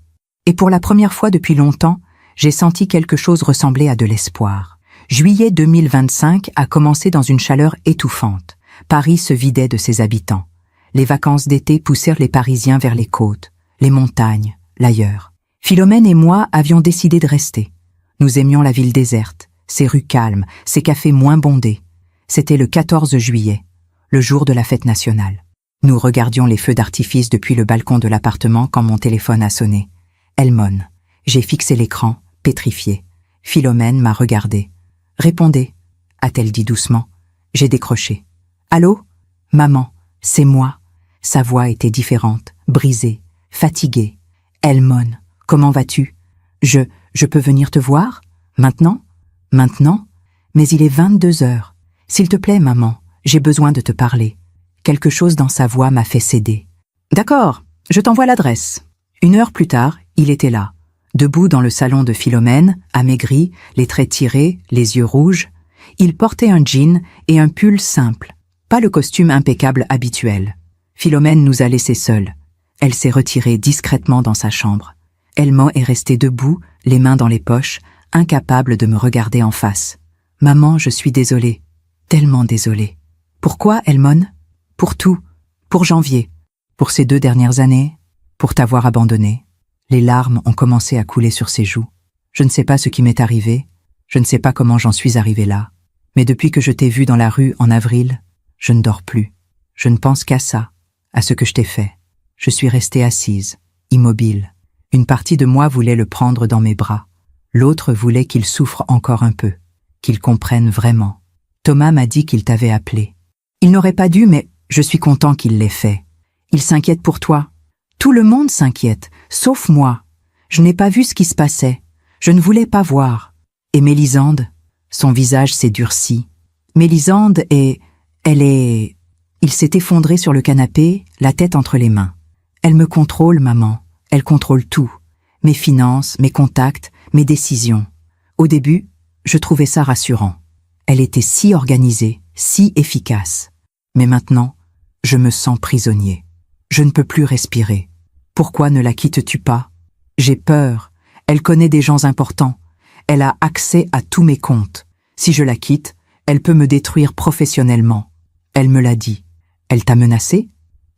Et pour la première fois depuis longtemps, j'ai senti quelque chose ressembler à de l'espoir. Juillet 2025 a commencé dans une chaleur étouffante. Paris se vidait de ses habitants. Les vacances d'été poussèrent les Parisiens vers les côtes, les montagnes, l'ailleurs. Philomène et moi avions décidé de rester. Nous aimions la ville déserte, ses rues calmes, ses cafés moins bondés. C'était le 14 juillet, le jour de la fête nationale. Nous regardions les feux d'artifice depuis le balcon de l'appartement quand mon téléphone a sonné. Elmone. J'ai fixé l'écran, pétrifié. Philomène m'a regardé. « Répondez », a-t-elle dit doucement. J'ai décroché. « Allô? Maman, c'est moi. » Sa voix était différente, brisée, fatiguée. « Elmone, comment vas-tu? Je peux venir te voir? Maintenant? Maintenant? Mais il est 22 heures. S'il te plaît, maman, j'ai besoin de te parler. » Quelque chose dans sa voix m'a fait céder. « D'accord, je t'envoie l'adresse. » 1 heure plus tard, il était là, debout dans le salon de Philomène, amaigri, les traits tirés, les yeux rouges. Il portait un jean et un pull simple, pas le costume impeccable habituel. Philomène nous a laissés seuls. Elle s'est retirée discrètement dans sa chambre. Elmone est restée debout, les mains dans les poches, incapable de me regarder en face. « Maman, je suis désolée. Tellement désolée. »« Pourquoi, Elmone? »« Pour tout. Pour janvier. Pour ces 2 dernières années. Pour t'avoir abandonnée. » Les larmes ont commencé à couler sur ses joues. Je ne sais pas ce qui m'est arrivé. Je ne sais pas comment j'en suis arrivée là. Mais depuis que je t'ai vue dans la rue en avril, je ne dors plus. Je ne pense qu'à ça, à ce que je t'ai fait. Je suis restée assise, immobile. Une partie de moi voulait le prendre dans mes bras. L'autre voulait qu'il souffre encore un peu, qu'il comprenne vraiment. Thomas m'a dit qu'il t'avait appelé. Il n'aurait pas dû, mais je suis content qu'il l'ait fait. Il s'inquiète pour toi. Tout le monde s'inquiète, sauf moi. Je n'ai pas vu ce qui se passait. Je ne voulais pas voir. Et Mélisande, son visage s'est durci. Mélisande elle est... Il s'est effondré sur le canapé, la tête entre les mains. Elle me contrôle, maman. Elle contrôle tout. Mes finances, mes contacts, mes décisions. Au début, je trouvais ça rassurant. Elle était si organisée, si efficace. Mais maintenant, je me sens prisonnier. Je ne peux plus respirer. Pourquoi ne la quittes-tu pas? J'ai peur. Elle connaît des gens importants. Elle a accès à tous mes comptes. Si je la quitte, elle peut me détruire professionnellement. Elle me l'a dit. Elle t'a menacé?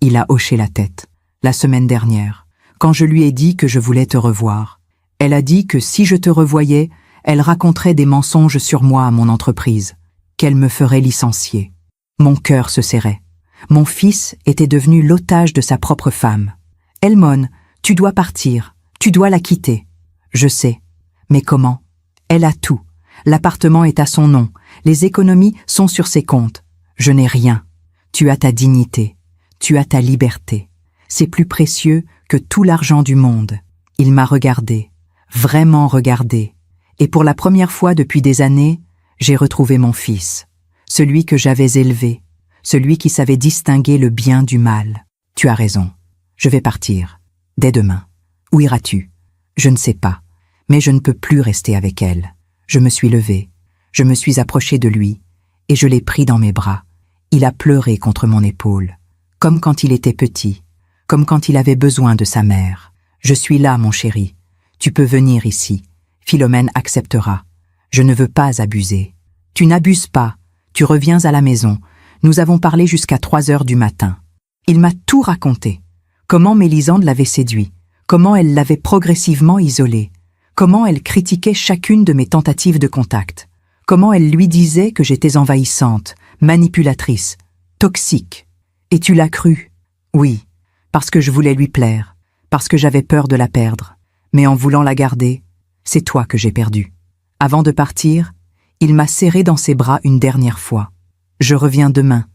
Il a hoché la tête. La semaine dernière, quand je lui ai dit que je voulais te revoir. Elle a dit que si je te revoyais, Elle raconterait des mensonges sur moi à mon entreprise, qu'elle me ferait licencier. Mon cœur se serrait. Mon fils était devenu l'otage de sa propre femme. « Elmone, tu dois partir, tu dois la quitter. » « Je sais. Mais comment ? Elle a tout. L'appartement est à son nom, les économies sont sur ses comptes. Je n'ai rien. Tu as ta dignité, tu as ta liberté. C'est plus précieux que tout l'argent du monde. » Il m'a regardé, vraiment regardé. Et pour la première fois depuis des années, j'ai retrouvé mon fils, celui que j'avais élevé, celui qui savait distinguer le bien du mal. Tu as raison. Je vais partir. Dès demain. Où iras-tu ? Je ne sais pas. Mais je ne peux plus rester avec elle. Je me suis levée. Je me suis approchée de lui et je l'ai pris dans mes bras. Il a pleuré contre mon épaule, comme quand il était petit, comme quand il avait besoin de sa mère. « Je suis là, mon chéri. Tu peux venir ici. Philomène acceptera. Je ne veux pas abuser. Tu n'abuses pas. Tu reviens à la maison. Nous avons parlé jusqu'à 3 heures du matin. » Il m'a tout raconté. Comment Mélisande l'avait séduit, comment elle l'avait progressivement isolé, comment elle critiquait chacune de mes tentatives de contact, comment elle lui disait que j'étais envahissante, manipulatrice, toxique. Et tu l'as cru? Oui, parce que je voulais lui plaire, parce que j'avais peur de la perdre. Mais en voulant la garder, c'est toi que j'ai perdu. Avant de partir, il m'a serré dans ses bras une dernière fois. Je reviens demain,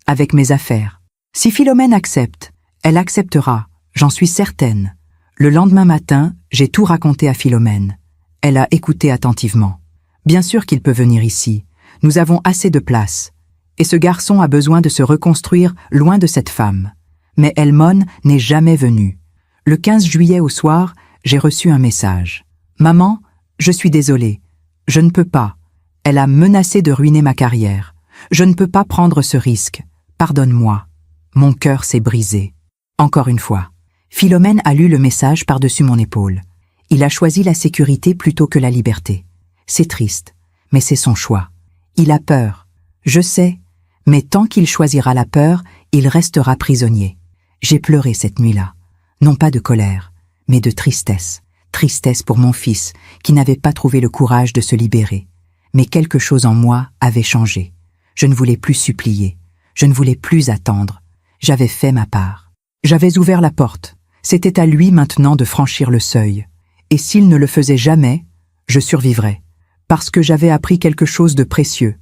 avec mes affaires. Si Philomène accepte, elle acceptera, j'en suis certaine. Le lendemain matin, j'ai tout raconté à Philomène. Elle a écouté attentivement. Bien sûr qu'il peut venir ici. Nous avons assez de place. Et ce garçon a besoin de se reconstruire loin de cette femme. Mais Elmone n'est jamais venue. Le 15 juillet au soir, j'ai reçu un message. « Maman, je suis désolée. Je ne peux pas. Elle a menacé de ruiner ma carrière. Je ne peux pas prendre ce risque. Pardonne-moi. » Mon cœur s'est brisé. Encore une fois. Philomène a lu le message par-dessus mon épaule. Il a choisi la sécurité plutôt que la liberté. C'est triste, mais c'est son choix. Il a peur. Je sais, mais tant qu'il choisira la peur, il restera prisonnier. J'ai pleuré cette nuit-là. Non pas de colère, mais de tristesse. Tristesse pour mon fils, qui n'avait pas trouvé le courage de se libérer. Mais quelque chose en moi avait changé. Je ne voulais plus supplier. Je ne voulais plus attendre. J'avais fait ma part. J'avais ouvert la porte. C'était à lui maintenant de franchir le seuil. Et s'il ne le faisait jamais, je survivrais. Parce que j'avais appris quelque chose de précieux.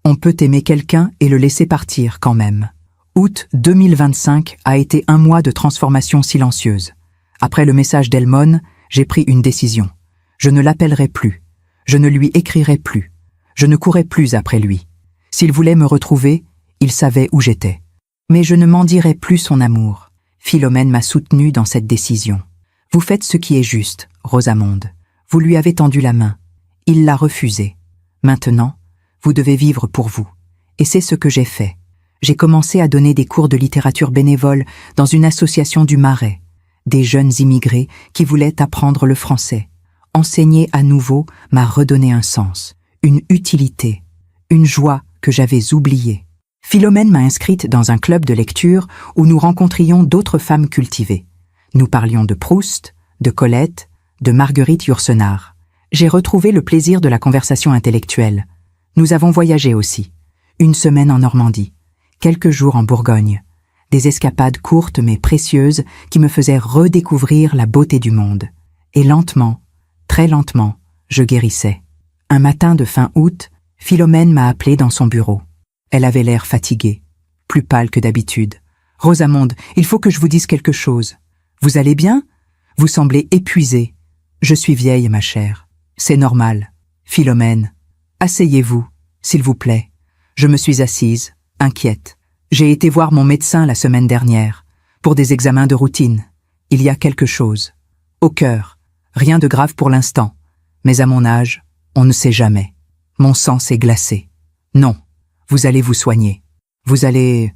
On peut aimer quelqu'un et le laisser partir quand même. Août 2025 a été un mois de transformation silencieuse. Après le message d'Elmone, j'ai pris une décision. Je ne l'appellerai plus. Je ne lui écrirai plus. Je ne courais plus après lui. S'il voulait me retrouver, il savait où j'étais. Mais je ne m'en dirai plus son amour. Philomène m'a soutenue dans cette décision. Vous faites ce qui est juste, Rosamonde. Vous lui avez tendu la main. Il l'a refusée. Maintenant, vous devez vivre pour vous. Et c'est ce que j'ai fait. J'ai commencé à donner des cours de littérature bénévole dans une association du Marais. Des jeunes immigrés qui voulaient apprendre le français. Enseigner à nouveau m'a redonné un sens, une utilité, une joie que j'avais oubliée. Philomène m'a inscrite dans un club de lecture où nous rencontrions d'autres femmes cultivées. Nous parlions de Proust, de Colette, de Marguerite Yourcenar. J'ai retrouvé le plaisir de la conversation intellectuelle. Nous avons voyagé aussi. Une semaine en Normandie, quelques jours en Bourgogne. Des escapades courtes mais précieuses qui me faisaient redécouvrir la beauté du monde. Et lentement, très lentement, je guérissais. Un matin de fin août, Philomène m'a appelé dans son bureau. Elle avait l'air fatiguée, plus pâle que d'habitude. « Rosamonde, il faut que je vous dise quelque chose. Vous allez bien? Vous semblez épuisée. Je suis vieille, ma chère. C'est normal. Philomène, asseyez-vous, s'il vous plaît. » Je me suis assise, inquiète. J'ai été voir mon médecin la semaine dernière, pour des examens de routine. Il y a quelque chose. Au cœur. Rien de grave pour l'instant. Mais à mon âge, on ne sait jamais. Mon sang s'est glacé. Non. Vous allez vous soigner. Vous allez...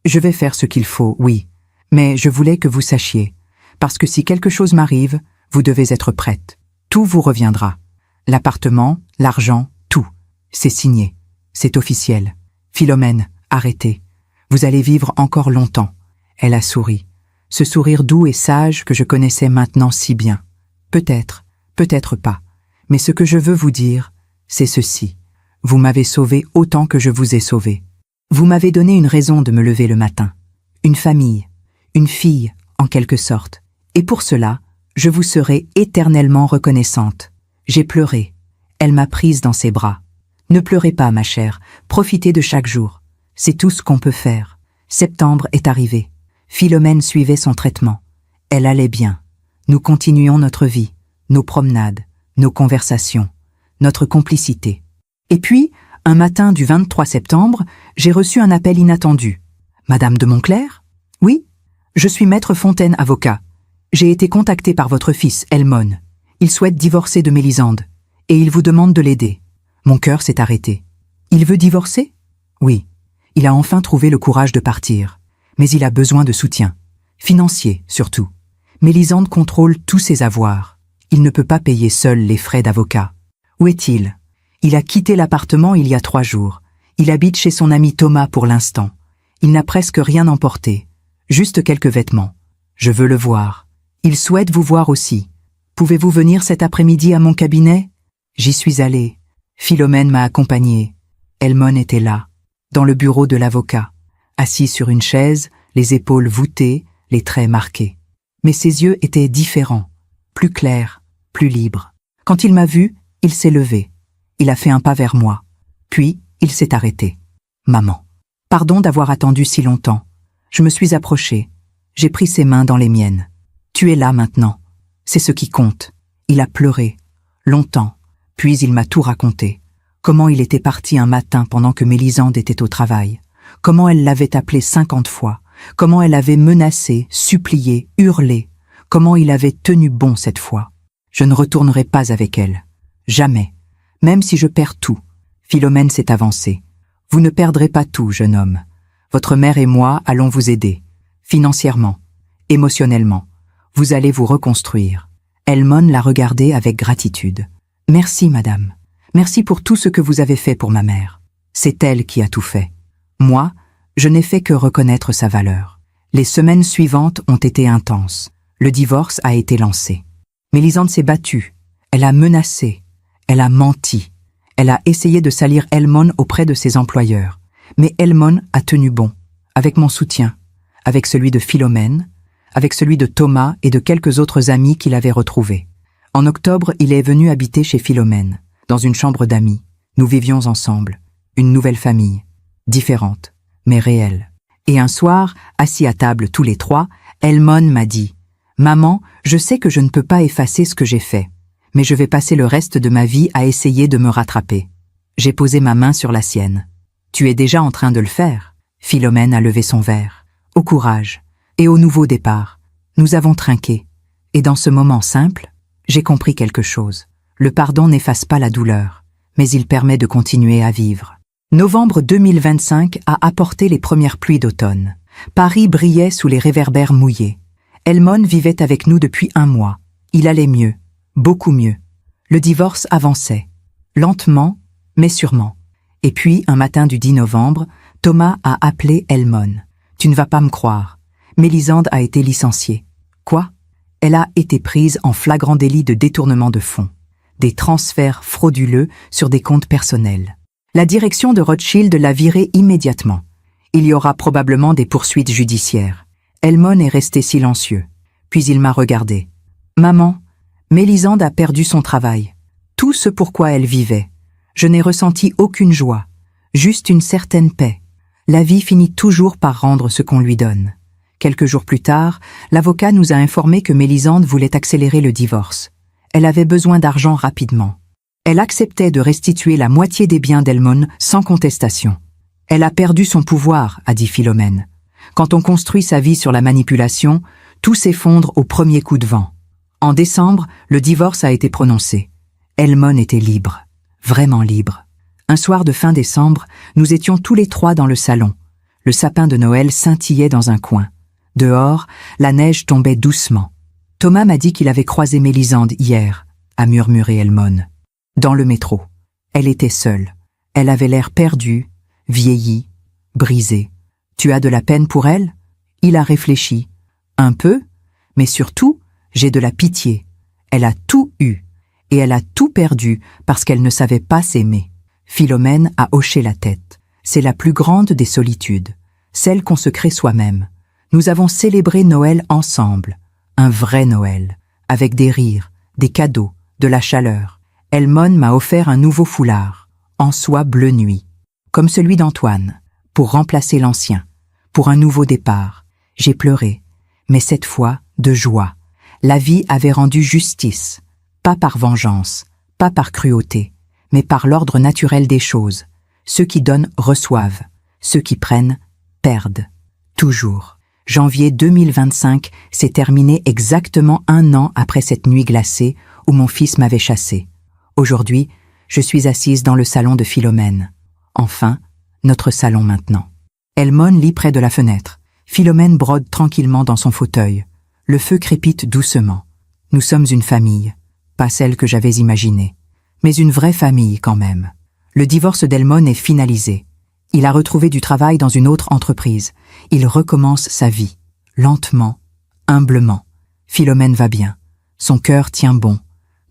Je vais faire ce qu'il faut, oui. Mais je voulais que vous sachiez. Parce que si quelque chose m'arrive, vous devez être prête. Tout vous reviendra. L'appartement, l'argent, tout. C'est signé. C'est officiel. Philomène, arrêtez. Vous allez vivre encore longtemps. Elle a souri. Ce sourire doux et sage que je connaissais maintenant si bien. Peut-être, peut-être pas. Mais ce que je veux vous dire, c'est ceci. Vous m'avez sauvé autant que je vous ai sauvé. Vous m'avez donné une raison de me lever le matin. Une famille, une fille, en quelque sorte. Et pour cela, je vous serai éternellement reconnaissante. J'ai pleuré. Elle m'a prise dans ses bras. Ne pleurez pas, ma chère. Profitez de chaque jour. C'est tout ce qu'on peut faire. Septembre est arrivé. Philomène suivait son traitement. Elle allait bien. Nous continuions notre vie, nos promenades, nos conversations, notre complicité. Et puis, un matin du 23 septembre, j'ai reçu un appel inattendu. « Madame de Montclair ? » ?»« Oui, je suis maître Fontaine, avocat. J'ai été contacté par votre fils, Elmon. Il souhaite divorcer de Mélisande, et il vous demande de l'aider. » Mon cœur s'est arrêté. « Il veut divorcer ? » ?»« Oui. Il a enfin trouvé le courage de partir. Mais il a besoin de soutien. Financier, surtout. Mélisande contrôle tous ses avoirs. Il ne peut pas payer seul les frais d'avocat. Où est-il ? Il a quitté l'appartement il y a 3 jours. Il habite chez son ami Thomas pour l'instant. Il n'a presque rien emporté. Juste quelques vêtements. Je veux le voir. Il souhaite vous voir aussi. Pouvez-vous venir cet après-midi à mon cabinet ? J'y suis allé. Philomène m'a accompagné. Elmon était là, dans le bureau de l'avocat, assis sur une chaise, les épaules voûtées, les traits marqués. Mais ses yeux étaient différents, plus clairs, plus libres. Quand il m'a vu, il s'est levé. Il a fait un pas vers moi. Puis, il s'est arrêté. « Maman, pardon d'avoir attendu si longtemps. » Je me suis approchée. J'ai pris ses mains dans les miennes. « Tu es là maintenant. C'est ce qui compte. » Il a pleuré. Longtemps. Puis il m'a tout raconté. Comment il était parti un matin pendant que Mélisande était au travail. Comment elle l'avait appelé 50 fois. Comment elle avait menacé, supplié, hurlé. Comment il avait tenu bon cette fois. Je ne retournerai pas avec elle. Jamais. Même si je perds tout. Philomène s'est avancée. Vous ne perdrez pas tout, jeune homme. Votre mère et moi allons vous aider. Financièrement. Émotionnellement. Vous allez vous reconstruire. Elmon l'a regardée avec gratitude. Merci, madame. Merci pour tout ce que vous avez fait pour ma mère. C'est elle qui a tout fait. Moi, je n'ai fait que reconnaître sa valeur. Les semaines suivantes ont été intenses. Le divorce a été lancé. Mélisande s'est battue. Elle a menacé. Elle a menti. Elle a essayé de salir Elmon auprès de ses employeurs. Mais Elmon a tenu bon, avec mon soutien, avec celui de Philomène, avec celui de Thomas et de quelques autres amis qu'il avait retrouvés. En octobre, il est venu habiter chez Philomène, dans une chambre d'amis. Nous vivions ensemble, une nouvelle famille, différente, mais réelle. Et un soir, assis à table tous les 3, Elmon m'a dit « Maman, je sais que je ne peux pas effacer ce que j'ai fait, mais je vais passer le reste de ma vie à essayer de me rattraper. » J'ai posé ma main sur la sienne. « Tu es déjà en train de le faire. » Philomène a levé son verre. « Au courage et au nouveau départ. » Nous avons trinqué. Et dans ce moment simple, j'ai compris quelque chose. Le pardon n'efface pas la douleur, mais il permet de continuer à vivre. Novembre 2025 a apporté les premières pluies d'automne. Paris brillait sous les réverbères mouillés. Elmon vivait avec nous depuis 1 mois. Il allait mieux, beaucoup mieux. Le divorce avançait, lentement, mais sûrement. Et puis, un matin du 10 novembre, Thomas a appelé Elmon. « Tu ne vas pas me croire. Mélisande a été licenciée. » Quoi ? Elle a été prise en flagrant délit de détournement de fonds. Des transferts frauduleux sur des comptes personnels. La direction de Rothschild l'a virée immédiatement. Il y aura probablement des poursuites judiciaires. Elmon est resté silencieux. Puis il m'a regardé. « Maman, Mélisande a perdu son travail. Tout ce pourquoi elle vivait. Je n'ai ressenti aucune joie, juste une certaine paix. La vie finit toujours par rendre ce qu'on lui donne. » Quelques jours plus tard, l'avocat nous a informé que Mélisande voulait accélérer le divorce. Elle avait besoin d'argent rapidement. Elle acceptait de restituer la moitié des biens d'Elmon sans contestation. Elle a perdu son pouvoir, a dit Philomène. Quand on construit sa vie sur la manipulation, tout s'effondre au premier coup de vent. En décembre, le divorce a été prononcé. Elmon était libre, vraiment libre. Un soir de fin décembre, nous étions tous les 3 dans le salon. Le sapin de Noël scintillait dans un coin. Dehors, la neige tombait doucement. Thomas m'a dit qu'il avait croisé Mélisande hier, a murmuré Elmon. Dans le métro. Elle était seule. Elle avait l'air perdue, vieillie, brisée. Tu as de la peine pour elle ? Il a réfléchi. Un peu, mais surtout, j'ai de la pitié. Elle a tout eu. et elle a tout perdu parce qu'elle ne savait pas s'aimer. Philomène a hoché la tête. C'est la plus grande des solitudes, celle qu'on se crée soi-même. Nous avons célébré Noël ensemble, un vrai Noël, avec des rires, des cadeaux, de la chaleur. Elmone m'a offert un nouveau foulard, en soie bleu nuit, comme celui d'Antoine, pour remplacer l'ancien, pour un nouveau départ. J'ai pleuré, mais cette fois de joie. La vie avait rendu justice, pas par vengeance, pas par cruauté, mais par l'ordre naturel des choses. Ceux qui donnent reçoivent, ceux qui prennent perdent. Toujours. Janvier 2025 s'est terminé exactement 1 an après cette nuit glacée où mon fils m'avait chassé. Aujourd'hui, je suis assise dans le salon de Philomène. Enfin, notre salon maintenant. Elmone lit près de la fenêtre. Philomène brode tranquillement dans son fauteuil. Le feu crépite doucement. Nous sommes une famille, pas celle que j'avais imaginée, mais une vraie famille quand même. Le divorce d'Elmone est finalisé. Il a retrouvé du travail dans une autre entreprise. Il recommence sa vie, lentement, humblement. Philomène va bien. Son cœur tient bon.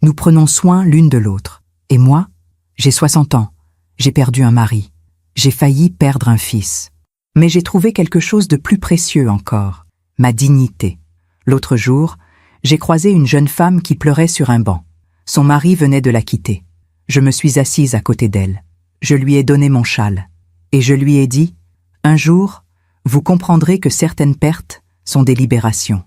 Nous prenons soin l'une de l'autre. Et moi, j'ai 60 ans. J'ai perdu un mari. J'ai failli perdre un fils. Mais j'ai trouvé quelque chose de plus précieux encore, ma dignité. L'autre jour, j'ai croisé une jeune femme qui pleurait sur un banc. Son mari venait de la quitter. Je me suis assise à côté d'elle. Je lui ai donné mon châle. Et je lui ai dit, « Un jour, vous comprendrez que certaines pertes sont des libérations. »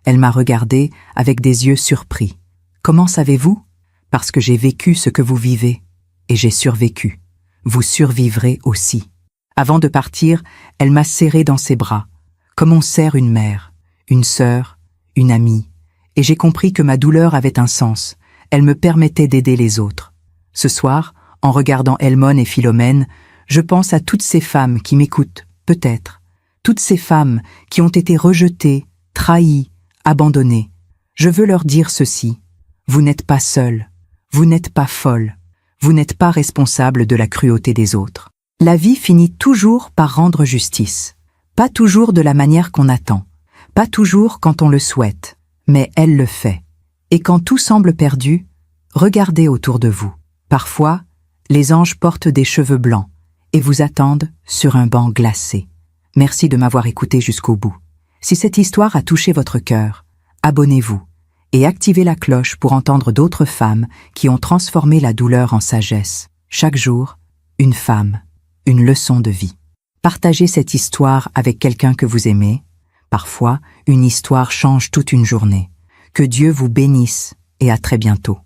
Elle m'a regardé avec des yeux surpris. « Comment savez-vous ? Parce que j'ai vécu ce que vous vivez. Et j'ai survécu. Vous survivrez aussi. » Avant de partir, elle m'a serré dans ses bras, comme on serre une mère, une sœur, une amie. Et j'ai compris que ma douleur avait un sens. Elle me permettait d'aider les autres. Ce soir, en regardant Elmone et Philomène, je pense à toutes ces femmes qui m'écoutent, peut-être. Toutes ces femmes qui ont été rejetées, trahies, abandonnées. Je veux leur dire ceci. Vous n'êtes pas seules. Vous n'êtes pas folles. Vous n'êtes pas responsables de la cruauté des autres. La vie finit toujours par rendre justice. Pas toujours de la manière qu'on attend. Pas toujours quand on le souhaite. Mais elle le fait. Et quand tout semble perdu, regardez autour de vous. Parfois, les anges portent des cheveux blancs et vous attendent sur un banc glacé. Merci de m'avoir écouté jusqu'au bout. Si cette histoire a touché votre cœur, abonnez-vous et activez la cloche pour entendre d'autres femmes qui ont transformé la douleur en sagesse. Chaque jour, une femme, une leçon de vie. Partagez cette histoire avec quelqu'un que vous aimez. Parfois, une histoire change toute une journée. Que Dieu vous bénisse et à très bientôt.